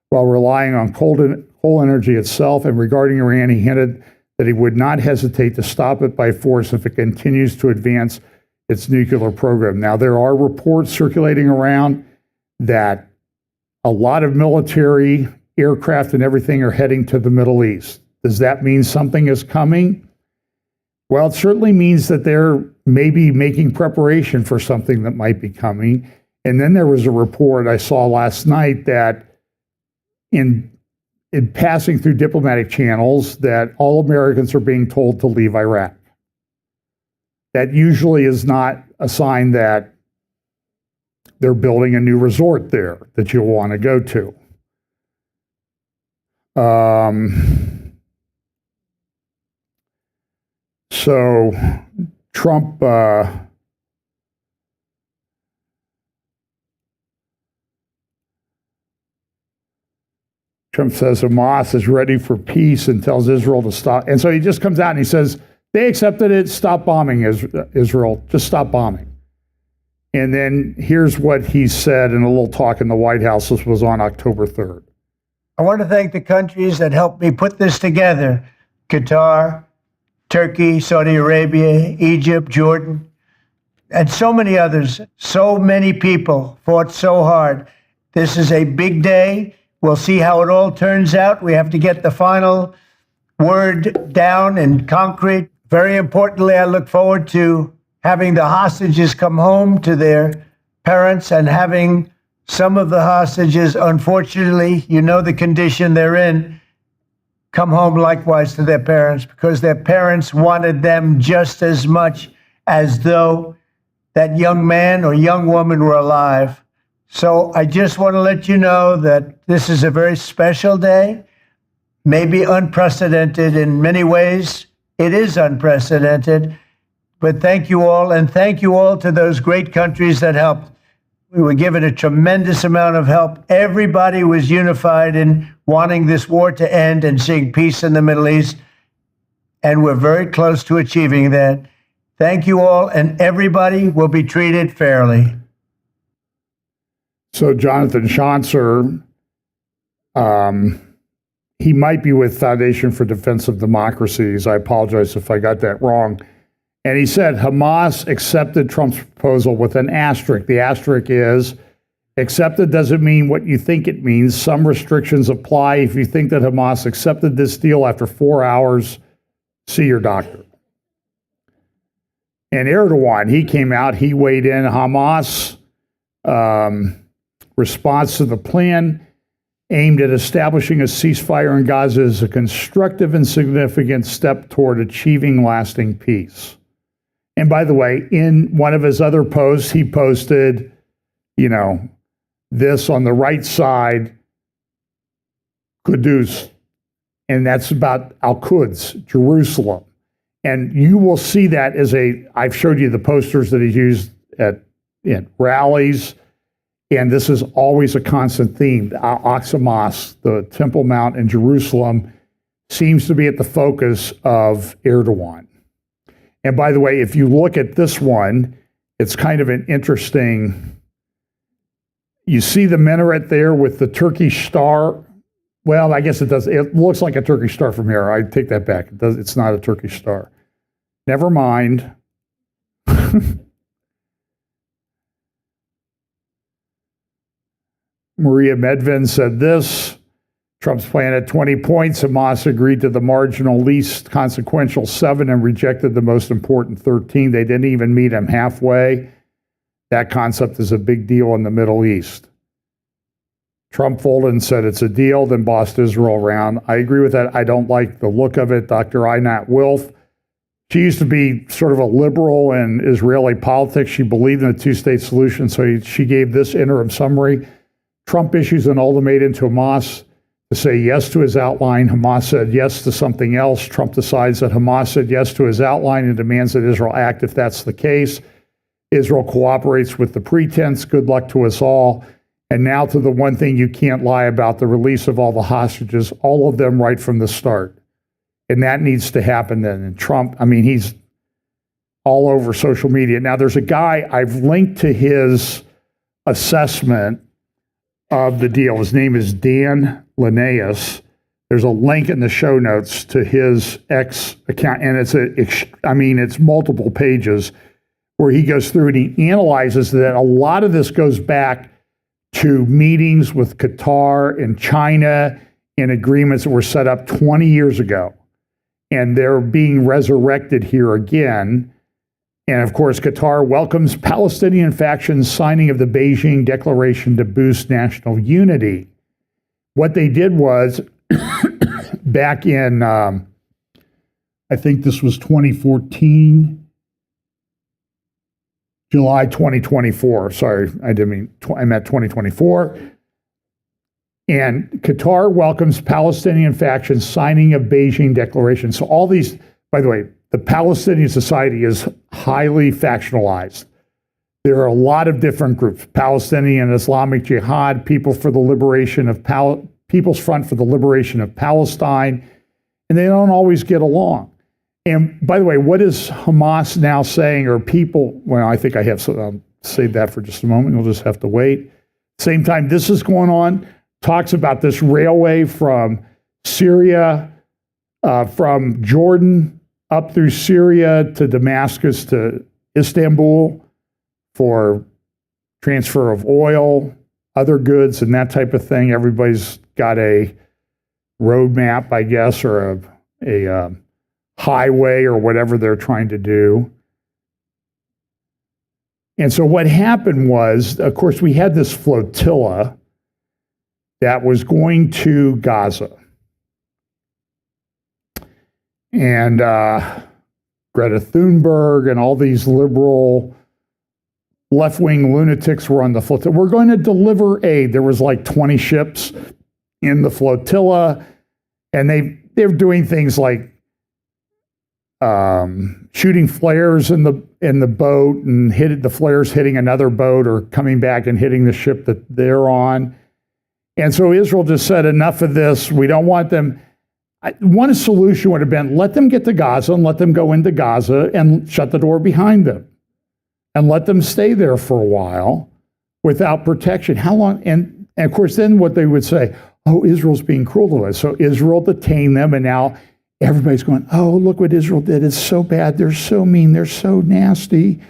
while relying on coal energy itself. And regarding Iran, he hinted that he would not hesitate to stop it by force if it continues to advance its nuclear program. Now, there are reports circulating around that a lot of military aircraft and everything are heading to the Middle East. Does that mean something is coming? Well, it certainly means that they're maybe making preparation for something that might be coming. And then there was a report I saw last night that in passing through diplomatic channels that all Americans are being told to leave Iraq. That usually is not a sign that they're building a new resort there that you'll want to go to. So Trump says Hamas is ready for peace and tells Israel to stop. And so he just comes out and he says, they accepted it, stop bombing Israel, just stop bombing. And then here's what he said in a little talk in the White House. This was on October 3rd. I want to thank the countries that helped me put this together. Qatar, Turkey, Saudi Arabia, Egypt, Jordan, and so many others. So many people fought so hard. This is a big day. We'll see how it all turns out. We have to get the final word down in concrete. Very importantly, I look forward to having the hostages come home to their parents and having some of the hostages, unfortunately, you know the condition they're in, come home likewise to their parents because their parents wanted them just as much as though that young man or young woman were alive. So I just want to let you know that this is a very special day, maybe unprecedented in many ways. It is unprecedented, but thank you all, and thank you all to those great countries that helped. We were given a tremendous amount of help. Everybody was unified in wanting this war to end and seeing peace in the Middle East. and we're very close to achieving that. Thank you all, and everybody will be treated fairly. So Jonathan Schanzer, he might be with Foundation for Defense of Democracies. I apologize if I got that wrong. And he said Hamas accepted Trump's proposal with an asterisk. The asterisk is accepted doesn't mean what you think it means. Some restrictions apply. If you think that Hamas accepted this deal after 4 hours, see your doctor. And Erdogan, he came out, he weighed in. Hamas response to the plan aimed at establishing a ceasefire in Gaza is a constructive and significant step toward achieving lasting peace. And by the way, in one of his other posts, he posted, this on the right side, Qudus, and that's about Al-Quds, Jerusalem. And you will see that I've showed you the posters that he's used at rallies, and this is always a constant theme. Al-Aqsa Mosque, the Temple Mount in Jerusalem, seems to be at the focus of Erdogan. And by the way, if you look at this one, it's kind of an interesting, you see the minaret there with the Turkish star. Well, I guess it does. It looks like a Turkish star from here. I take that back. It's not a Turkish star. Never mind. Maria Medvin said this. Trump's plan had 20 points. Hamas agreed to the marginal least consequential 7 and rejected the most important 13. They didn't even meet him halfway. That concept is a big deal in the Middle East. Trump folded and said it's a deal, then bossed Israel around. I agree with that. I don't like the look of it. Dr. Einat Wilf, she used to be sort of a liberal in Israeli politics. She believed in a two-state solution, so she gave this interim summary. Trump issues an ultimatum to Hamas to say yes to his outline. Hamas said yes to something else. Trump decides that Hamas said yes to his outline and demands that Israel act if that's the case. Israel cooperates with the pretense. Good luck to us all. And now to the one thing you can't lie about, the release of all the hostages, all of them right from the start. And that needs to happen then. And Trump, he's all over social media. Now, there's a guy, I've linked to his assessment of the deal. His name is Dan Linnaeus. There's a link in the show notes to his X account, and it's multiple pages where he goes through and he analyzes that a lot of this goes back to meetings with Qatar and China and agreements that were set up 20 years ago. And they're being resurrected here again. And of course, Qatar welcomes Palestinian factions' signing of the Beijing Declaration to boost national unity. What they did was, back in, I think this was 2014, July 2024. Sorry, I meant 2024. And Qatar welcomes Palestinian factions signing of Beijing Declaration. So all these, by the way, the Palestinian society is highly factionalized. There are a lot of different groups: Palestinian Islamic Jihad, People's Front for the Liberation of Palestine, and they don't always get along. And by the way, what is Hamas now saying, or people? Well, I think I have, so I'll save that for just a moment. You'll just have to wait. Same time this is going on, talks about this railway from Syria, from Jordan up through Syria to Damascus to Istanbul for transfer of oil, other goods, and that type of thing. Everybody's got a roadmap, I guess, or a highway or whatever they're trying to do. And so what happened was, of course, we had this flotilla that was going to Gaza. And Greta Thunberg and all these liberal left-wing lunatics were on the flotilla. We're going to deliver aid. There was like 20 ships in the flotilla, and they're doing things like shooting flares in the boat and the flares hitting another boat or coming back and hitting the ship that they're on. And so Israel just said, enough of this. We don't want them. one solution would have been let them get to Gaza and let them go into Gaza and shut the door behind them and let them stay there for a while without protection. How long? And of course, then what they would say, oh, Israel's being cruel to us. So Israel detained them, and now everybody's going, oh, look what Israel did. It's so bad. They're so mean. They're so nasty.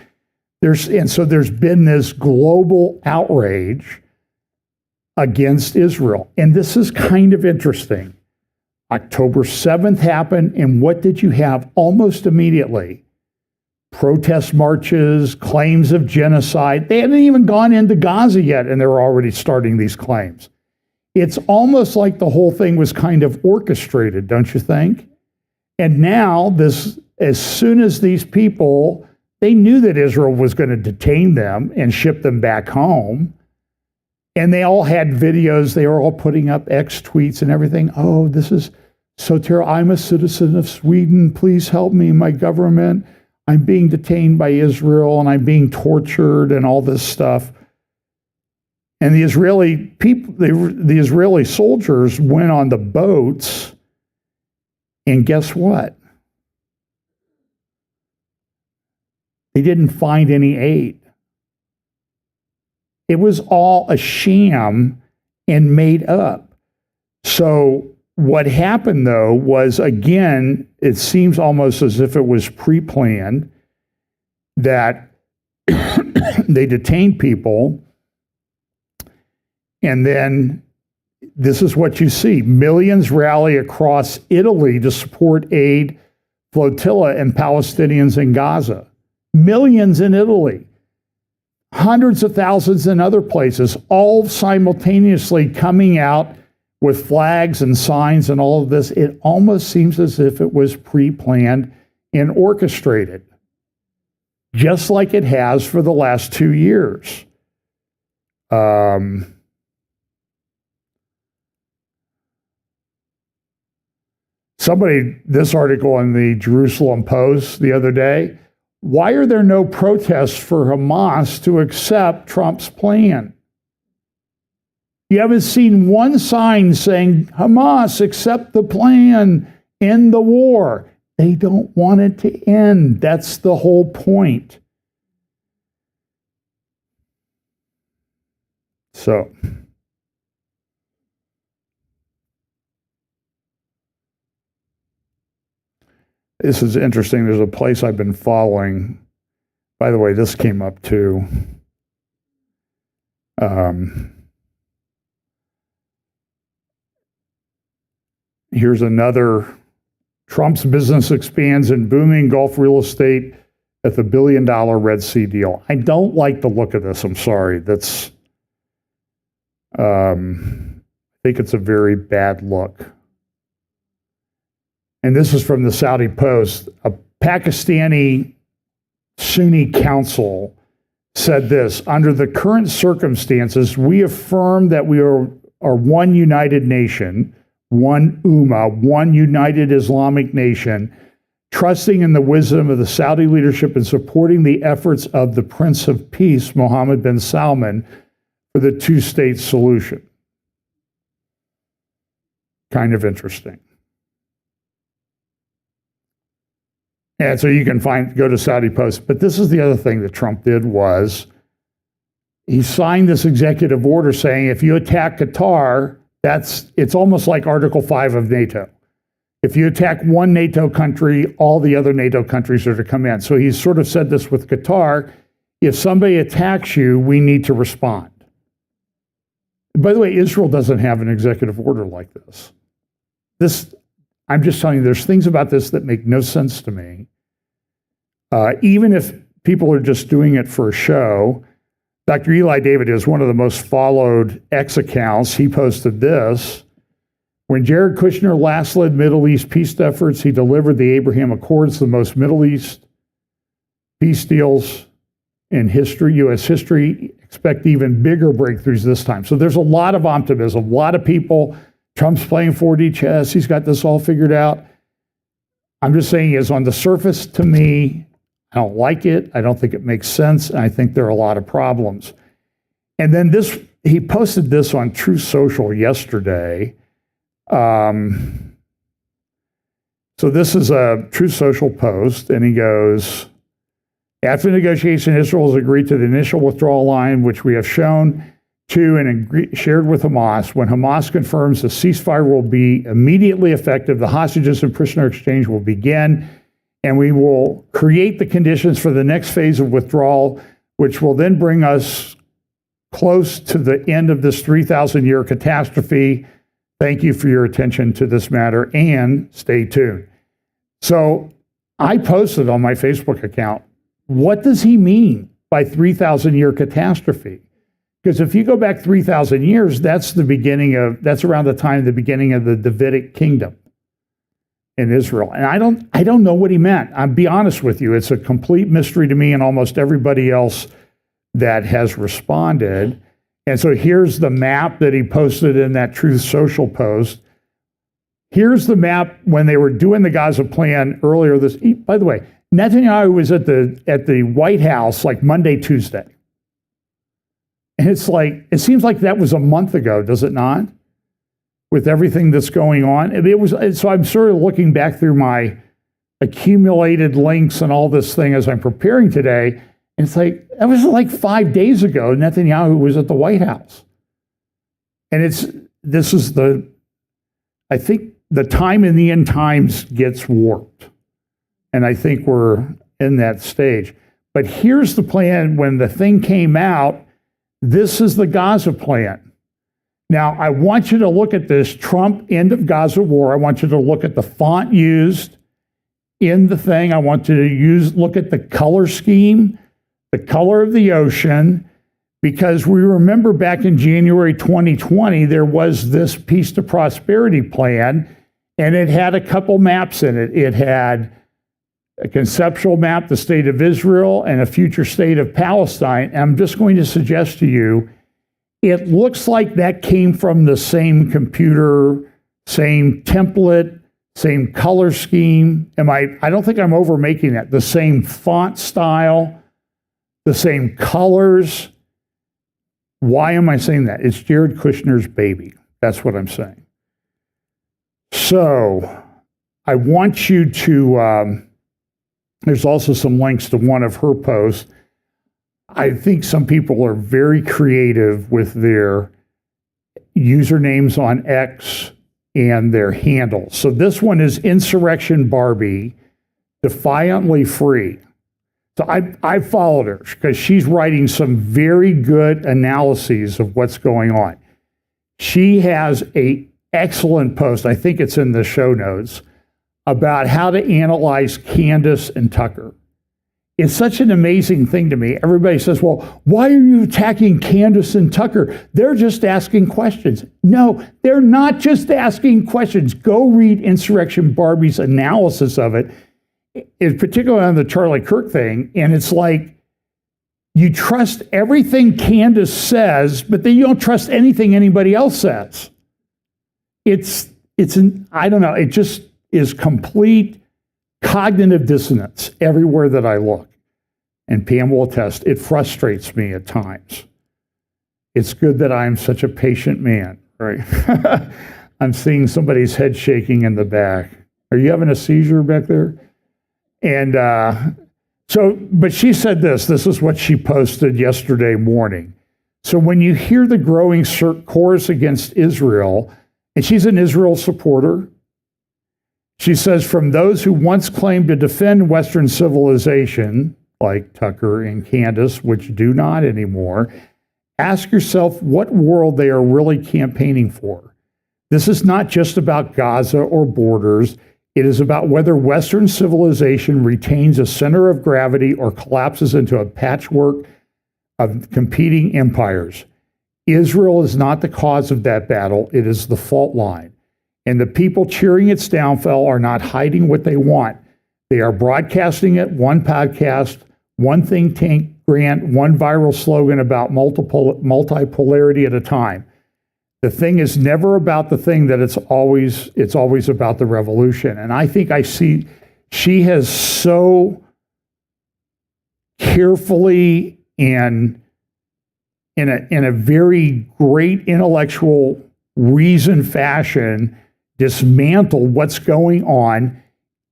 And so there's been this global outrage against Israel. And this is kind of interesting. October 7th happened, and what did you have almost immediately? Protest marches, claims of genocide. They haven't even gone into Gaza yet, and they're already starting these claims. It's almost like the whole thing was kind of orchestrated, don't you think? And now, as soon as these people, they knew that Israel was going to detain them and ship them back home, and they all had videos. They were all putting up X tweets and everything. Oh, this is so terrible. I'm a citizen of Sweden. Please help me, my government. I'm being detained by Israel, and I'm being tortured and all this stuff. And the Israeli people, the Israeli soldiers went on the boats, and guess what? They didn't find any aid. It was all a sham and made up. So what happened, though, was, again, it seems almost as if it was pre-planned, that they detained people, and then this is what you see. Millions rally across Italy to support aid flotilla and Palestinians in Gaza. Millions in Italy. Hundreds of thousands in other places, all simultaneously coming out with flags and signs and all of this. It almost seems as if it was pre-planned and orchestrated, just like it has for the last 2 years. This article in the Jerusalem Post the other day, why are there no protests for Hamas to accept Trump's plan? You haven't seen one sign saying, Hamas, accept the plan, end the war. They don't want it to end. That's the whole point. So, this is interesting. There's a place I've been following. By the way, this came up too. Here's another. Trump's business expands in booming Gulf real estate at the $1 billion Red Sea deal. I don't like the look of this. I'm sorry. I think it's a very bad look. And this is from the Saudi Post. A Pakistani Sunni council said this: under the current circumstances, we affirm that we are one united nation, one Ummah, one united Islamic nation, trusting in the wisdom of the Saudi leadership and supporting the efforts of the Prince of Peace, Mohammed bin Salman, for the two-state solution. Kind of interesting. And so you can go to Saudi Post. But this is the other thing that Trump did was he signed this executive order saying if you attack Qatar, it's almost like Article 5 of NATO. If you attack one NATO country, all the other NATO countries are to come in. So he's sort of said this with Qatar. If somebody attacks you, we need to respond. By the way, Israel doesn't have an executive order like this. I'm just telling you, there's things about this that make no sense to me. Even if people are just doing it for a show. Dr. Eli David is one of the most followed X accounts. He posted this. When Jared Kushner last led Middle East peace efforts, he delivered the Abraham Accords, the most Middle East peace deals in history, U.S. history. Expect even bigger breakthroughs this time. So there's a lot of optimism, a lot of people. Trump's playing 4D chess. He's got this all figured out. I'm just saying is on the surface, to me, I don't like it. I don't think it makes sense. And I think there are a lot of problems. And then he posted this on Truth Social yesterday. So this is a Truth Social post, and he goes, after negotiation, Israel has agreed to the initial withdrawal line, which we have shown to and shared with Hamas. When Hamas confirms the ceasefire will be immediately effective, the hostages and prisoner exchange will begin, and we will create the conditions for the next phase of withdrawal, which will then bring us close to the end of this 3,000-year catastrophe. Thank you for your attention to this matter, and stay tuned. So I posted on my Facebook account, what does he mean by 3,000-year catastrophe? Because if you go back 3,000 years, that's around the time of the beginning of the Davidic kingdom in Israel. And I don't know what he meant. I'll be honest with you. It's a complete mystery to me and almost everybody else that has responded. And so here's the map that he posted in that Truth Social post. Here's the map when they were doing the Gaza plan earlier this. By the way, Netanyahu was at the White House like Monday, Tuesday. And it's like, it seems like that was a month ago, does it not? With everything that's going on. So I'm sort of looking back through my accumulated links and all this thing as I'm preparing today. And it's like, that was like 5 days ago, Netanyahu was at the White House. And I think the time in the end times gets warped. And I think we're in that stage. But here's the plan when the thing came out. This is the Gaza plan. Now, I want you to look at this Trump end of Gaza war. I want you to look at the font used in the thing. I want you to look at the color scheme, the color of the ocean, because we remember back in January 2020, there was this Peace to Prosperity plan, and it had a couple maps in it. It had a conceptual map, the state of Israel, and a future state of Palestine. And I'm just going to suggest to you, it looks like that came from the same computer, same template, same color scheme. I don't think I'm overmaking that. The same font style, the same colors. Why am I saying that? It's Jared Kushner's baby. That's what I'm saying. So I want you to, there's also some links to one of her posts. I think some people are very creative with their usernames on X and their handles. So this one is Insurrection Barbie, Defiantly Free. So I followed her because she's writing some very good analyses of what's going on. She has an excellent post, I think it's in the show notes, about how to analyze Candace and Tucker. It's such an amazing thing to me. Everybody says, well, why are you attacking Candace and Tucker? They're just asking questions. No, they're not just asking questions. Go read Insurrection Barbie's analysis of it, in particular on the Charlie Kirk thing. And it's like, you trust everything Candace says, but then you don't trust anything anybody else says. I don't know, it just is complete cognitive dissonance everywhere that I look. And Pam will attest, it frustrates me at times. It's good that I'm such a patient man, right? I'm seeing somebody's head shaking in the back. Are you having a seizure back there? And but she said this is what she posted yesterday morning. So when you hear the growing chorus against Israel, and she's an Israel supporter, she says, from those who once claimed to defend Western civilization, like Tucker and Candace, which do not anymore, ask yourself what world they are really campaigning for. This is not just about Gaza or borders. It is about whether Western civilization retains a center of gravity or collapses into a patchwork of competing empires. Israel is not the cause of that battle. It is the fault line. And the people cheering its downfall are not hiding what they want. They are broadcasting it, one podcast, one think tank grant, one viral slogan about multipolarity at a time. The thing is never about the thing that it's always about the revolution. And I think I see she has so carefully and in a very great intellectual reasoned fashion dismantled what's going on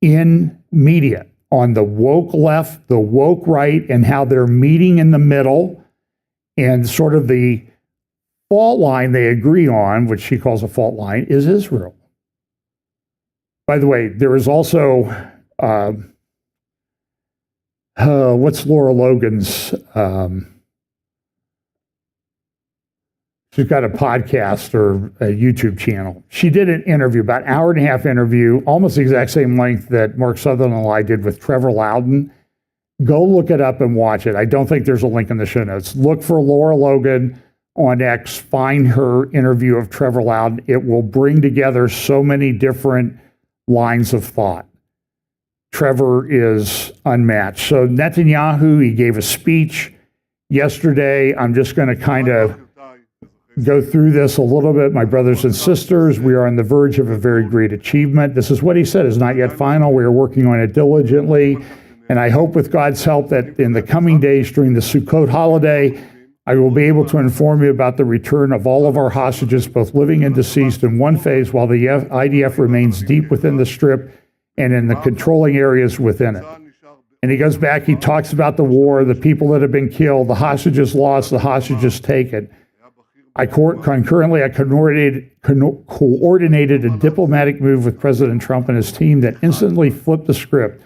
in media on the woke left, the woke right, and how they're meeting in the middle, and sort of the fault line they agree on, which she calls a fault line, is Israel. By the way, there is also, what's Laura Logan's, she's got a podcast or a YouTube channel. She did an interview, about an hour and a half interview, almost the exact same length that Mark Sutherland and I did with Trevor Loudon. Go look it up and watch it. I don't think there's a link in the show notes. Look for Laura Logan on X, find her interview of Trevor Loudon. It will bring together so many different lines of thought. Trevor is unmatched. So Netanyahu, he gave a speech yesterday. I'm just going to kind of go through this a little bit. My brothers and sisters, we are on the verge of a very great achievement. This is what he said is not yet final. We are working on it diligently. And I hope with God's help that in the coming days during the Sukkot holiday, I will be able to inform you about the return of all of our hostages, both living and deceased, in one phase while the IDF remains deep within the Strip and in the controlling areas within it. And he goes back, he talks about the war, the people that have been killed, the hostages lost, the hostages taken. I coordinated a diplomatic move with President Trump and his team that instantly flipped the script.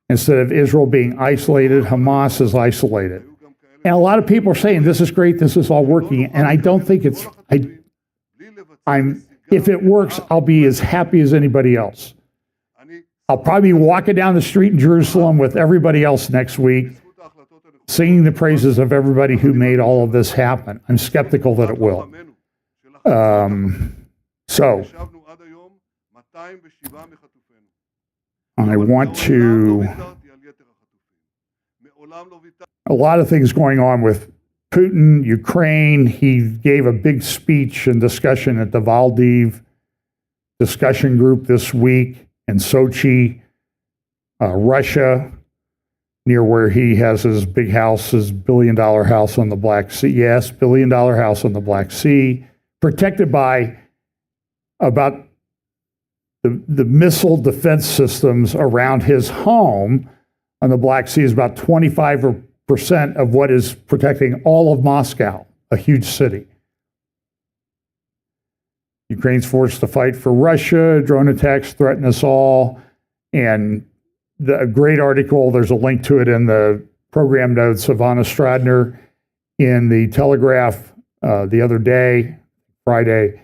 Instead of Israel being isolated, Hamas is isolated. And a lot of people are saying, this is great, this is all working. And I don't think it's, if it works, I'll be as happy as anybody else. I'll probably be walking down the street in Jerusalem with everybody else next week, singing the praises of everybody who made all of this happen. I'm skeptical that it will. So, I want to, a lot of things going on with Putin, Ukraine. He gave a big speech and discussion at the Valdiv discussion group this week in Sochi, Russia, near where he has his big house, his billion-dollar house on the Black Sea. Yes, billion-dollar house on the Black Sea, protected by about the missile defense systems around his home on the Black Sea is about 25% of what is protecting all of Moscow, a huge city. Ukraine's forced to fight for Russia. Drone attacks threaten us all. And a great article, there's a link to it in the program notes of Anna Stradner in the Telegraph the other day, Friday.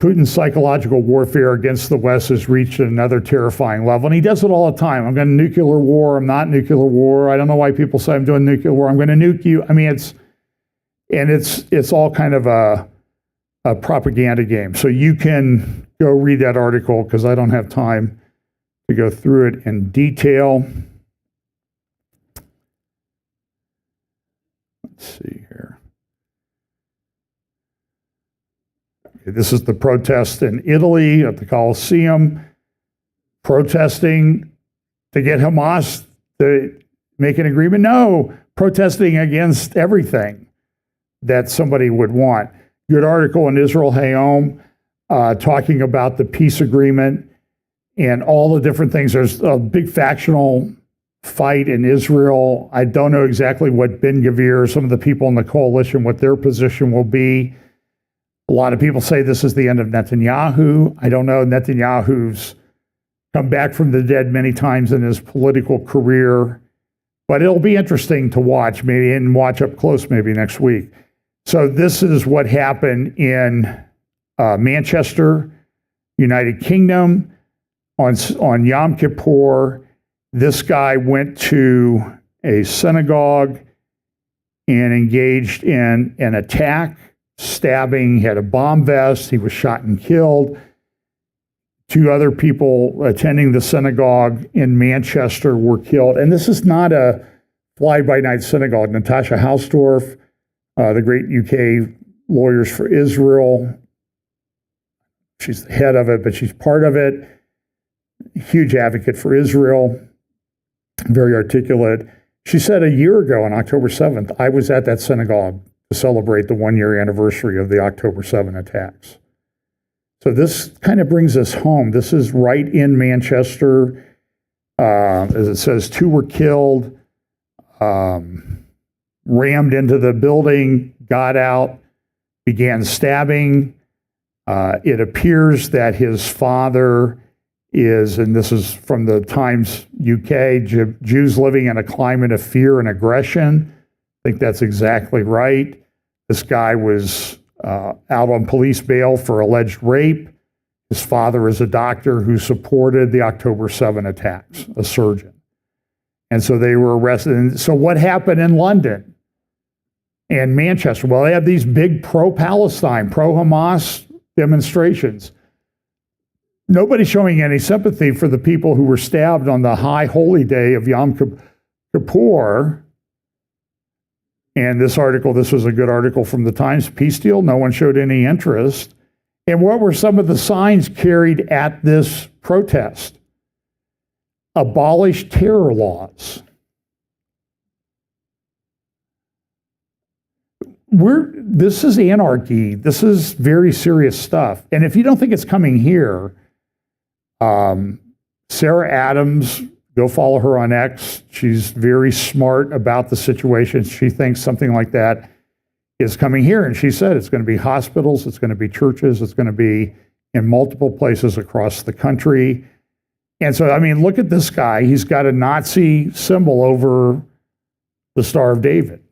Putin's psychological warfare against the West has reached another terrifying level. And he does it all the time. I'm going to nuclear war. I'm not nuclear war. I don't know why people say I'm doing nuclear war. I'm going to nuke you. I mean, it's all kind of a propaganda game. So you can go read that article because I don't have time to go through it in detail. Let's see here. Okay, this is the protest in Italy at the Colosseum, protesting to get Hamas to make an agreement. No, protesting against everything that somebody would want. Good article in Israel Hayom talking about the peace agreement and all the different things. There's a big factional fight in Israel. I don't know exactly what Ben Gvir, some of the people in the coalition, what their position will be. A lot of people say this is the end of Netanyahu. I don't know. Netanyahu's come back from the dead many times in his political career, but it'll be interesting to watch, maybe, and watch up close maybe next week. So this is what happened in Manchester, United Kingdom, on Yom Kippur. This guy went to a synagogue and engaged in an attack, stabbing. He had a bomb vest. He was shot and killed. 2 other people attending the synagogue in Manchester were killed. And this is not a fly-by-night synagogue. Natasha Hausdorff, the great UK Lawyers for Israel, she's the head of it, but she's part of it. Huge advocate for Israel, very articulate. She said a year ago on October 7th, I was at that synagogue to celebrate the 1-year anniversary of the October 7 attacks. So this kind of brings us home. This is right in Manchester. As it says, 2 were killed, rammed into the building, got out, began stabbing. It appears that his father is, and this is from the Times UK, Jews living in a climate of fear and aggression. I think that's exactly right. This guy was out on police bail for alleged rape. His father is a doctor who supported the October 7 attacks, a surgeon. And so they were arrested. And so what happened in London and Manchester? Well, they had these big pro-Palestine, pro-Hamas demonstrations. Nobody's showing any sympathy for the people who were stabbed on the high holy day of Yom Kippur. And this was a good article from the Times, peace deal, no one showed any interest. And what were some of the signs carried at this protest? Abolish terror laws. This is anarchy. This is very serious stuff. And if you don't think it's coming here, Sarah Adams, go follow her on X. She's very smart about the situation. She thinks something like that is coming here. And she said it's going to be hospitals, it's going to be churches, it's going to be in multiple places across the country. And so, I mean, look at this guy. He's got a Nazi symbol over the Star of David.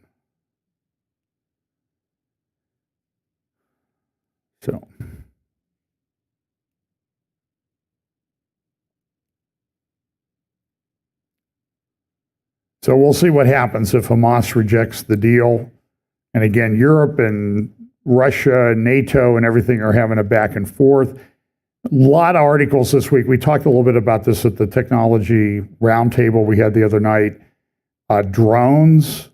So we'll see what happens if Hamas rejects the deal. And again, Europe and Russia, NATO, and everything are having a back and forth. A lot of articles this week. We talked a little bit about this at the technology roundtable we had the other night. Drones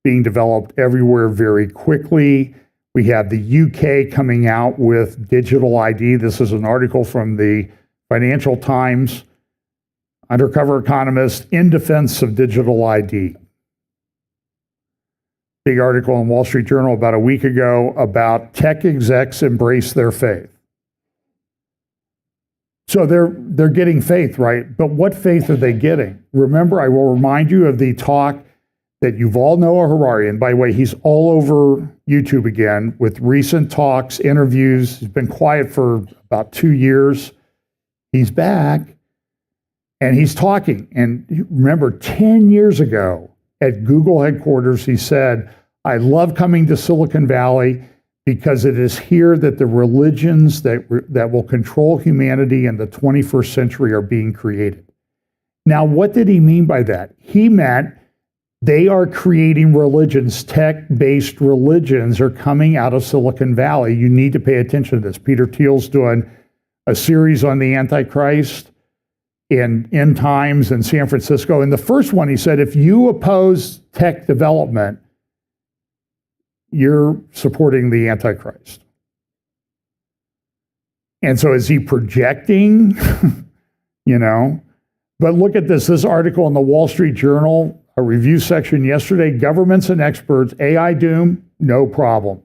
being developed everywhere very quickly. We have the UK coming out with digital ID. This is an article from the Financial Times. Undercover economist in defense of digital ID. Big article in Wall Street Journal about a week ago about tech execs embrace their faith. So they're getting faith, right? But what faith are they getting? Remember, I will remind you of the talk that Yuval Noah Harari, and by the way, he's all over YouTube again with recent talks, interviews. He's been quiet for about 2 years. He's back. And he's talking. And remember, 10 years ago at Google headquarters, he said, I love coming to Silicon Valley because it is here that the religions that will control humanity in the 21st century are being created. Now, what did he mean by that? He meant they are creating religions, tech-based religions are coming out of Silicon Valley. You need to pay attention to this. Peter Thiel's doing a series on the Antichrist in End Times in San Francisco. In the first one, he said, if you oppose tech development, you're supporting the Antichrist. And so is he projecting? But look at this article in the Wall Street Journal, a review section yesterday, governments and experts, AI doom, no problem.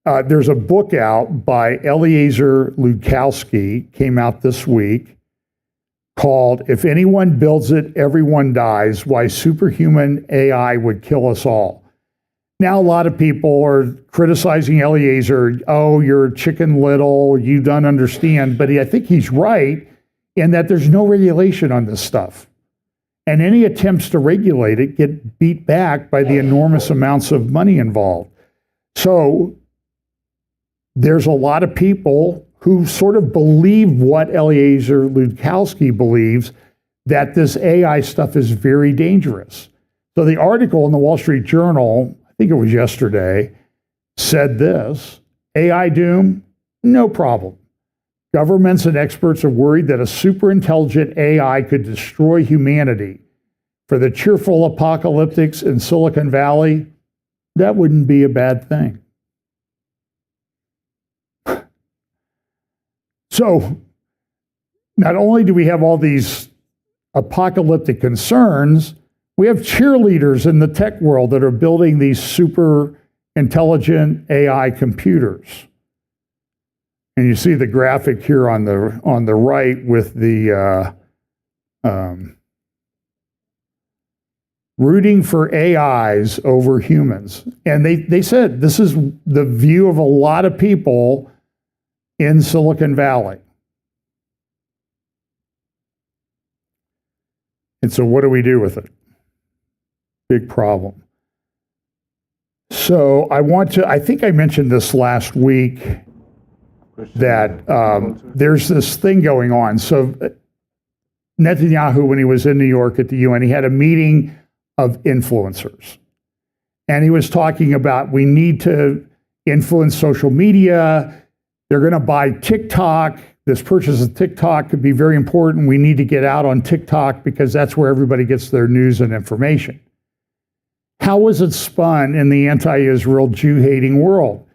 There's a book out by Eliezer Ludkowski, came out this week, called If Anyone Builds It, Everyone Dies, Why Superhuman AI Would Kill Us All. Now, a lot of people are criticizing Eliezer. Oh, you're chicken little, you don't understand. But I think he's right in that there's no regulation on this stuff. And any attempts to regulate it get beat back by the enormous amounts of money involved. So there's a lot of people who sort of believe what Eliezer Ludkowski believes, that this AI stuff is very dangerous. So the article in the Wall Street Journal, I think it was yesterday, said this, AI doom, no problem. Governments and experts are worried that a superintelligent AI could destroy humanity. For the cheerful apocalyptics in Silicon Valley, that wouldn't be a bad thing. So not only do we have all these apocalyptic concerns, we have cheerleaders in the tech world that are building these super intelligent AI computers. And you see the graphic here on the right with the rooting for AIs over humans. And they said this is the view of a lot of people in Silicon Valley. And so what do we do with it? Big problem. So I think I mentioned this last week, that there's this thing going on. So Netanyahu, when he was in New York at the UN, he had a meeting of influencers. And he was talking about we need to influence social media. They're going to buy TikTok. This purchase of TikTok could be very important. We need to get out on TikTok because that's where everybody gets their news and information. How was it spun in the anti-Israel, Jew-hating world?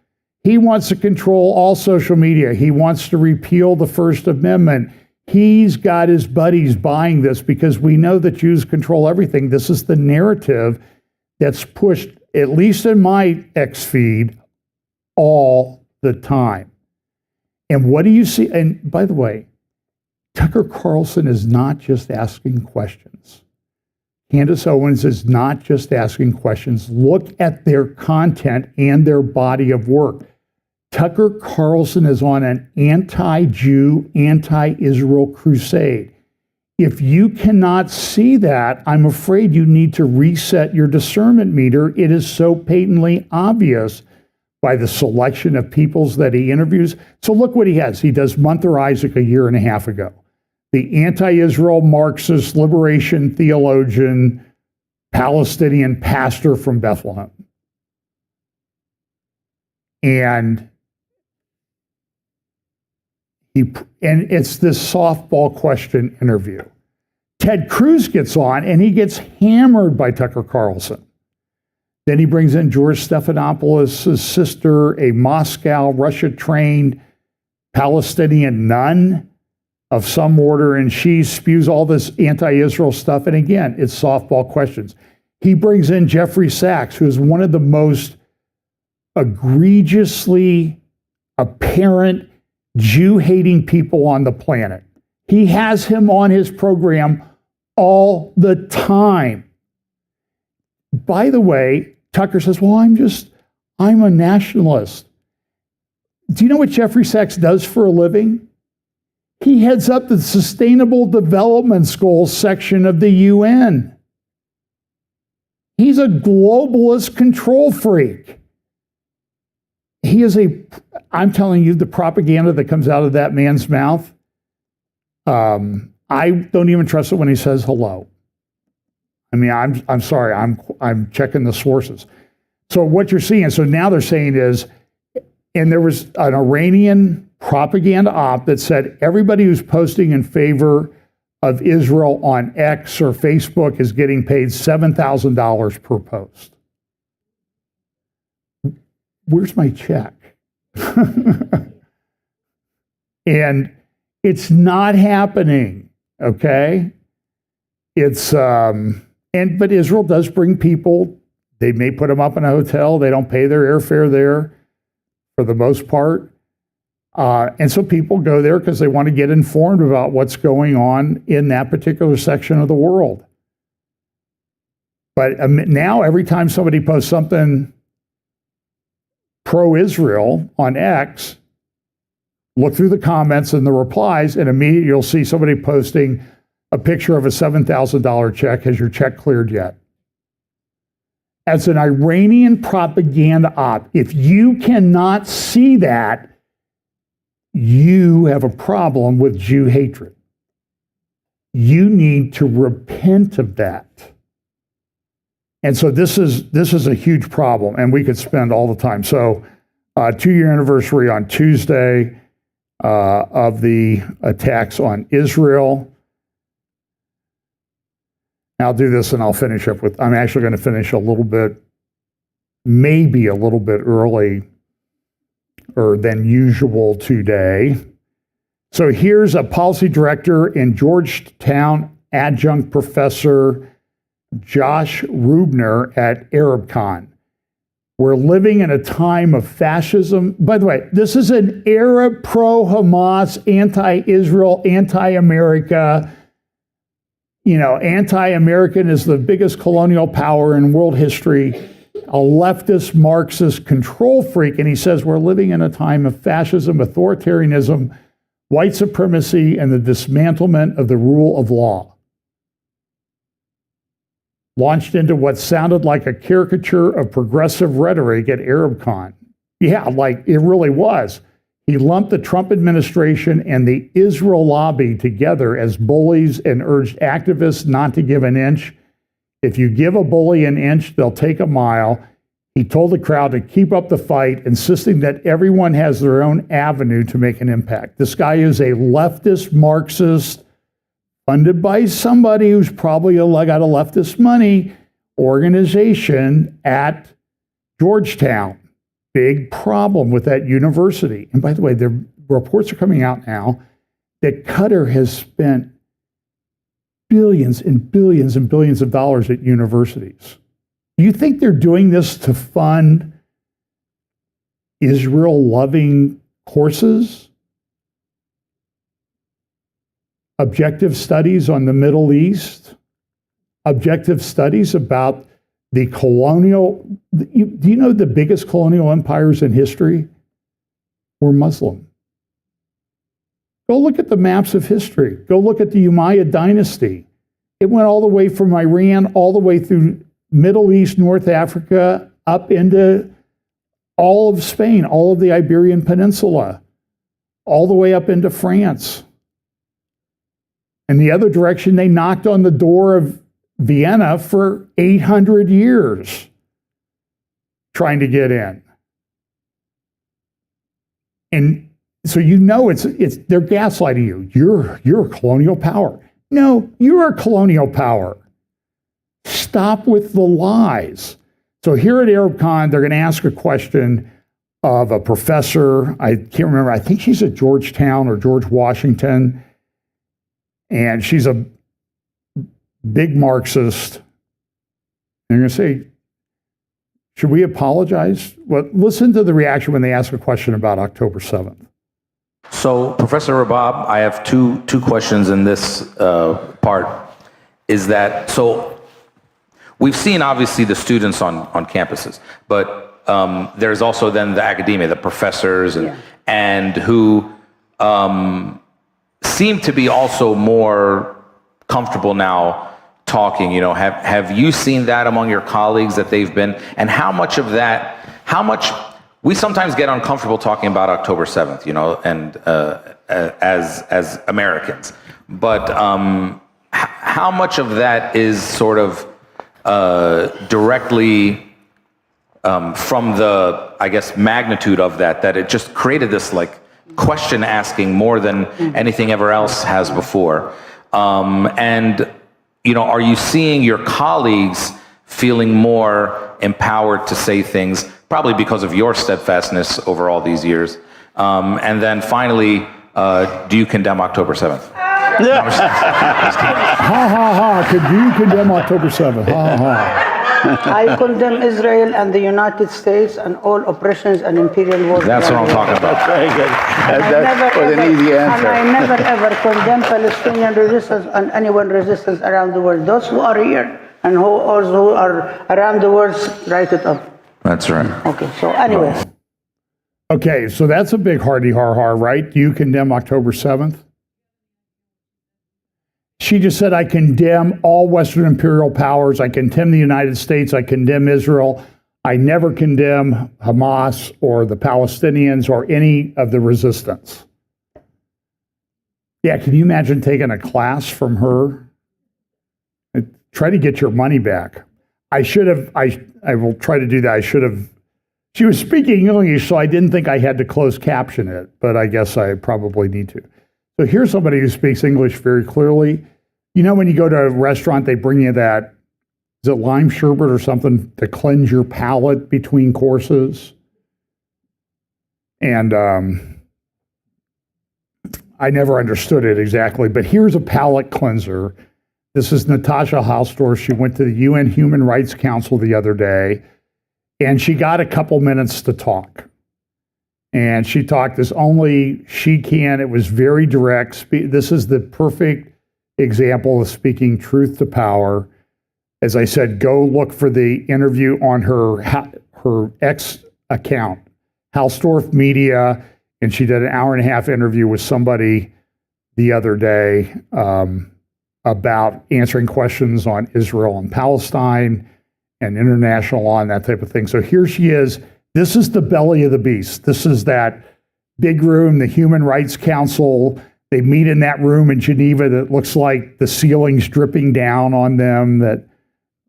He wants to control all social media. He wants to repeal the First Amendment. He's got his buddies buying this because we know that Jews control everything. This is the narrative that's pushed, at least in my X feed, all the time. And what do you see? And by the way, Tucker Carlson is not just asking questions. Candace Owens is not just asking questions. Look at their content and their body of work. Tucker Carlson is on an anti-Jew, anti-Israel crusade. If you cannot see that, I'm afraid you need to reset your discernment meter. It is so patently obvious by the selection of peoples that he interviews. So look what he has. He does Munther Isaac a year and a half ago. The anti-Israel Marxist liberation theologian, Palestinian pastor from Bethlehem. And it's this softball question interview. Ted Cruz gets on and he gets hammered by Tucker Carlson. Then he brings in George Stephanopoulos' sister, a Moscow, Russia-trained Palestinian nun of some order, and she spews all this anti-Israel stuff. And again, it's softball questions. He brings in Jeffrey Sachs, who is one of the most egregiously apparent Jew-hating people on the planet. He has him on his program all the time. By the way, Tucker says, well, I'm a nationalist. Do you know what Jeffrey Sachs does for a living? He heads up the Sustainable Development Goals section of the UN. He's a globalist control freak. I'm telling you, the propaganda that comes out of that man's mouth, I don't even trust it when he says hello. I mean, I'm sorry, I'm checking the sources. So what you're seeing, so now they're saying is, and there was an Iranian propaganda op that said everybody who's posting in favor of Israel on X or Facebook is getting paid $7,000 per post. Where's my check? And it's not happening, okay? But Israel does bring people. They may put them up in a hotel. They don't pay their airfare there for the most part. And so people go there because they want to get informed about what's going on in that particular section of the world. But now every time somebody posts something pro-Israel on X, look through the comments and the replies, and immediately you'll see somebody posting a picture of a $7,000 check. Has your check cleared yet? As an Iranian propaganda op, if you cannot see that, you have a problem with Jew hatred. You need to repent of that. And so this is a huge problem, and we could spend all the time. So 2-year anniversary on Tuesday of the attacks on Israel. I'll do this and I'll finish up with, I'm actually going to finish maybe a little bit early or than usual today. So here's a policy director in Georgetown, adjunct professor Josh Rubner at ArabCon. We're living in a time of fascism. By the way, this is an Arab pro-Hamas, anti-Israel, anti-America anti-American is the biggest colonial power in world history, a leftist Marxist control freak, and he says we're living in a time of fascism, authoritarianism, white supremacy, and the dismantlement of the rule of law. Launched into what sounded like a caricature of progressive rhetoric at ArabCon. Yeah, like it really was. He lumped the Trump administration and the Israel lobby together as bullies and urged activists not to give an inch. If you give a bully an inch, they'll take a mile. He told the crowd to keep up the fight, insisting that everyone has their own avenue to make an impact. This guy is a leftist Marxist, funded by somebody who's probably got a leftist money organization at Georgetown. Big problem with that university. And by the way, the reports are coming out now that Qatar has spent billions and billions and billions of dollars at universities. Do you think they're doing this to fund Israel-loving courses? Objective studies on the Middle East? Objective studies about the colonial, do you know the biggest colonial empires in history were Muslim? Go look at the maps of history. Go look at the Umayyad dynasty. It went all the way from Iran, all the way through Middle East, North Africa, up into all of Spain, all of the Iberian Peninsula, all the way up into France. In the other direction, they knocked on the door of Vienna for 800 years trying to get in. And so they're gaslighting you. You're a colonial power. No, you're a colonial power. Stop with the lies. So here at ArabCon, they're going to ask a question of a professor. I can't remember. I think she's at Georgetown or George Washington. And she's a big Marxist. And they're going to say, should we apologize? Well, listen to the reaction when they ask a question about October 7th. So, Professor Rabab, I have two questions in this part. Is that, so we've seen obviously the students on campuses, but there's also then the academia, the professors, and who seem to be also more comfortable now talking. Have you seen that among your colleagues that they've been, and how much we sometimes get uncomfortable talking about October 7th, and as Americans, but how much of that is sort of directly from the, I guess, magnitude of that it just created this like question asking more than anything ever else has before. And, are you seeing your colleagues feeling more empowered to say things, probably because of your steadfastness over all these years? And then finally, do you condemn October 7th? Ha ha ha, could you condemn October 7th? Ha ha. I condemn Israel and the United States and all oppressions and imperial wars. That's what I'm talking about. Very good. That was an easy answer. And I never ever condemn Palestinian resistance and anyone resistance around the world. Those who are here and who are around the world, write it up. That's right. Okay, so anyway. Okay, so that's a big hardy har-har, right? Do you condemn October 7th? She just said, I condemn all Western imperial powers. I condemn the United States. I condemn Israel. I never condemn Hamas or the Palestinians or any of the resistance. Yeah, can you imagine taking a class from her? Try to get your money back. I will try to do that. She was speaking English, so I didn't think I had to close caption it, but I guess I probably need to. So here's somebody who speaks English very clearly. When you go to a restaurant, they bring you that, is it lime sherbet or something to cleanse your palate between courses? And I never understood it exactly, but here's a palate cleanser. This is Natasha Hausdorff. She went to the UN Human Rights Council the other day, and she got a couple minutes to talk. And she talked as only she can. It was very direct. This is the perfect example of speaking truth to power. As I said, go look for the interview on her X account, Halstorf Media, and she did an hour-and-a-half interview with somebody the other day about answering questions on Israel and Palestine and international law and that type of thing. So here she is. This is the belly of the beast. This is that big room, the Human Rights Council. They meet in that room in Geneva that looks like the ceiling's dripping down on them, that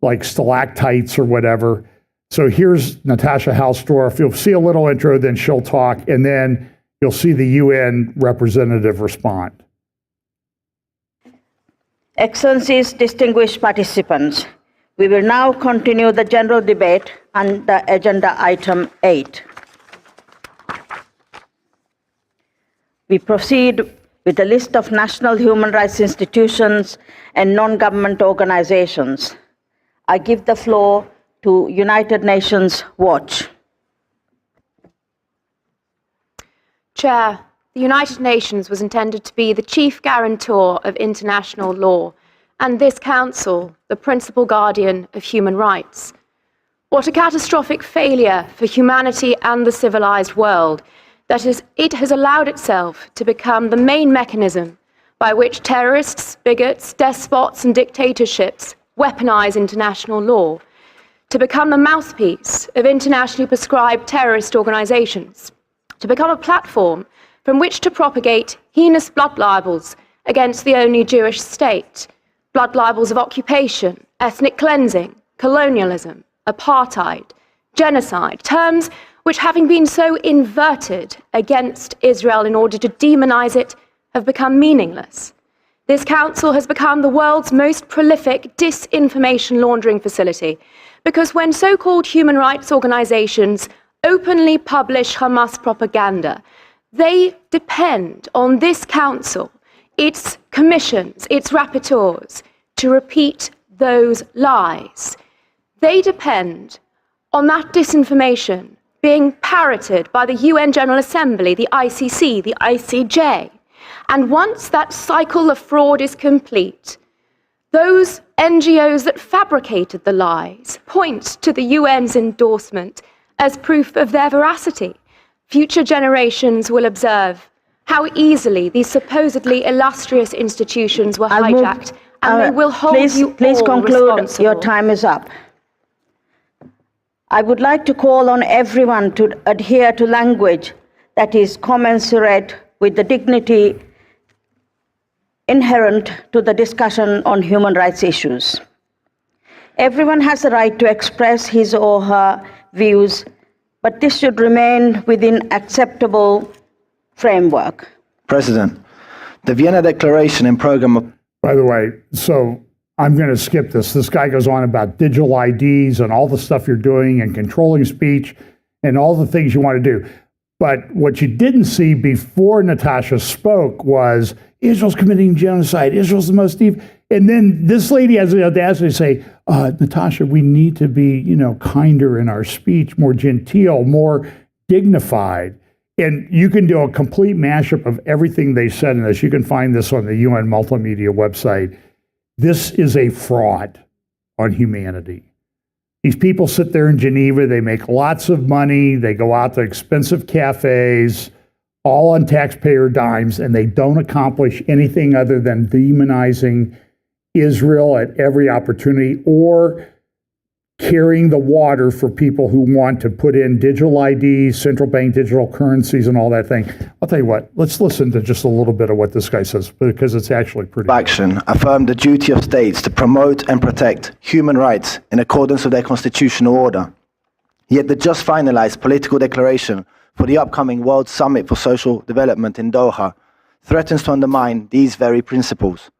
like stalactites or whatever. So here's Natasha Halstorf. You'll see a little intro, then she'll talk, and then you'll see the UN representative respond. Excellencies, distinguished participants, we will now continue the general debate on the agenda item 8. We proceed with a list of national human rights institutions and non-government organizations. I give the floor to United Nations Watch. Chair, the United Nations was intended to be the chief guarantor of international law, and this council, the principal guardian of human rights. What a catastrophic failure for humanity and the civilized world that it has allowed itself to become the main mechanism by which terrorists, bigots, despots, and dictatorships weaponize international law, to become the mouthpiece of internationally prescribed terrorist organizations, to become a platform from which to propagate heinous blood libels against the only Jewish state, blood libels of occupation, ethnic cleansing, colonialism, apartheid, genocide, terms which, having been so inverted against Israel in order to demonize it, have become meaningless. This council has become the world's most prolific disinformation laundering facility, because when so-called human rights organizations openly publish Hamas propaganda, they depend on this council, its commissions, its rapporteurs, to repeat those lies. They depend on that disinformation being parroted by the UN General Assembly, the ICC, the ICJ. And once that cycle of fraud is complete, those NGOs that fabricated the lies point to the UN's endorsement as proof of their veracity. Future generations will observe how easily these supposedly illustrious institutions were hijacked, and they will hold you please all conclude. responsible. Your time is up. I would like to call on everyone to adhere to language that is commensurate with the dignity inherent to the discussion on human rights issues. Everyone has the right to express his or her views, but this should remain within acceptable framework. President, the Vienna Declaration and Program of... By the way, so I'm going to skip this. This guy goes on about digital IDs and all the stuff you're doing and controlling speech and all the things you want to do. But what you didn't see before Natasha spoke was Israel's committing genocide. Israel's the most evil. And then this lady has the audacity to say, Natasha, we need to be, kinder in our speech, more genteel, more dignified. And you can do a complete mashup of everything they said in this. You can find this on the UN multimedia website. This is a fraud on humanity. These people sit there in Geneva, they make lots of money, they go out to expensive cafes, all on taxpayer dimes, and they don't accomplish anything other than demonizing Israel at every opportunity or carrying the water for people who want to put in digital IDs, central bank digital currencies, and all that thing. I'll tell you what, let's listen to just a little bit of what this guy says, because it's actually pretty good. Action affirm the duty of states to promote and protect human rights in accordance with their constitutional order. Yet the just finalized political declaration for the upcoming World Summit for Social Development in Doha threatens to undermine these very principles.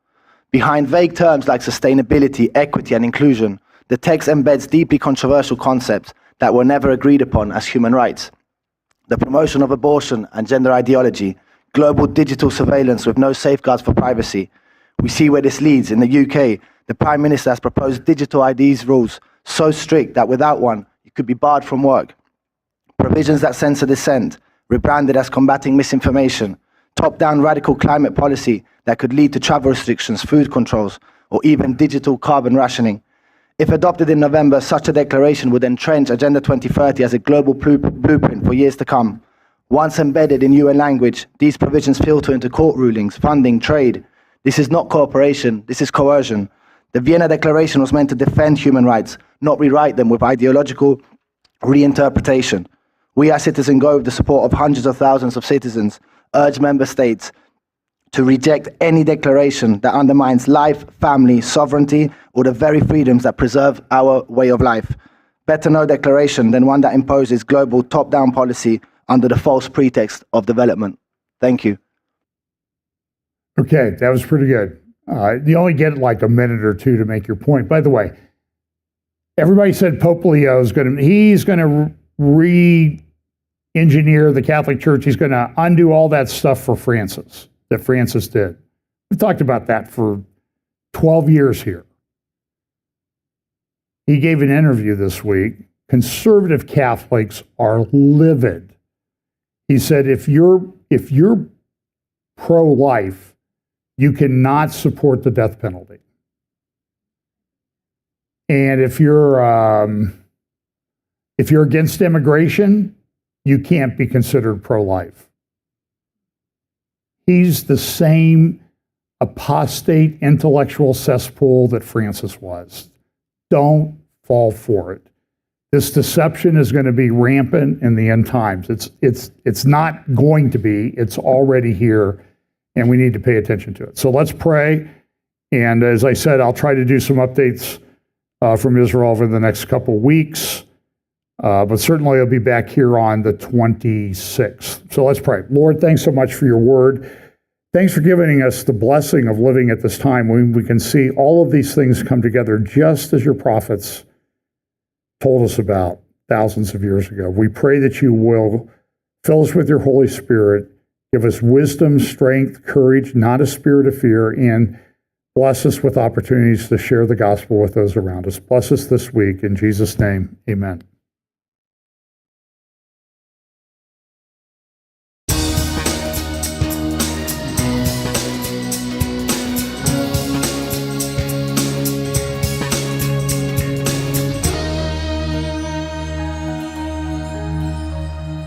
Behind vague terms like sustainability, equity, and inclusion, the text embeds deeply controversial concepts that were never agreed upon as human rights. The promotion of abortion and gender ideology, global digital surveillance with no safeguards for privacy. We see where this leads. In the UK, the Prime Minister has proposed digital IDs rules so strict that without one, you could be barred from work. Provisions that censor dissent, rebranded as combating misinformation, top-down radical climate policy that could lead to travel restrictions, food controls, or even digital carbon rationing. If adopted in November, such a declaration would entrench Agenda 2030 as a global blueprint for years to come. Once embedded in UN language, these provisions filter into court rulings, funding, trade. This is not cooperation, this is coercion. The Vienna Declaration was meant to defend human rights, not rewrite them with ideological reinterpretation. We as Citizen Go, with the support of hundreds of thousands of citizens, urge member states to reject any declaration that undermines life, family, sovereignty, or the very freedoms that preserve our way of life. Better no declaration than one that imposes global top-down policy under the false pretext of development. Thank you. Okay, that was pretty good. You only get like a minute or two to make your point. By the way, everybody said Pope Leo is he's going to re-engineer the Catholic Church. He's going to undo all that stuff for Francis, that Francis did. We've talked about that for 12 years here. He gave an interview this week. Conservative Catholics are livid. He said, if you're pro-life, you cannot support the death penalty. And if you're against immigration, you can't be considered pro-life. He's the same apostate intellectual cesspool that Francis was. Don't fall for it. This deception is going to be rampant in the end times. It's not going to be. It's already here, and we need to pay attention to it. So let's pray. And as I said, I'll try to do some updates from Israel over the next couple weeks. But certainly I'll be back here on the 26th. So let's pray. Lord, thanks so much for your word. Thanks for giving us the blessing of living at this time when we can see all of these things come together just as your prophets told us about thousands of years ago. We pray that you will fill us with your Holy Spirit, give us wisdom, strength, courage, not a spirit of fear, and bless us with opportunities to share the gospel with those around us. Bless us this week. In Jesus' name, amen.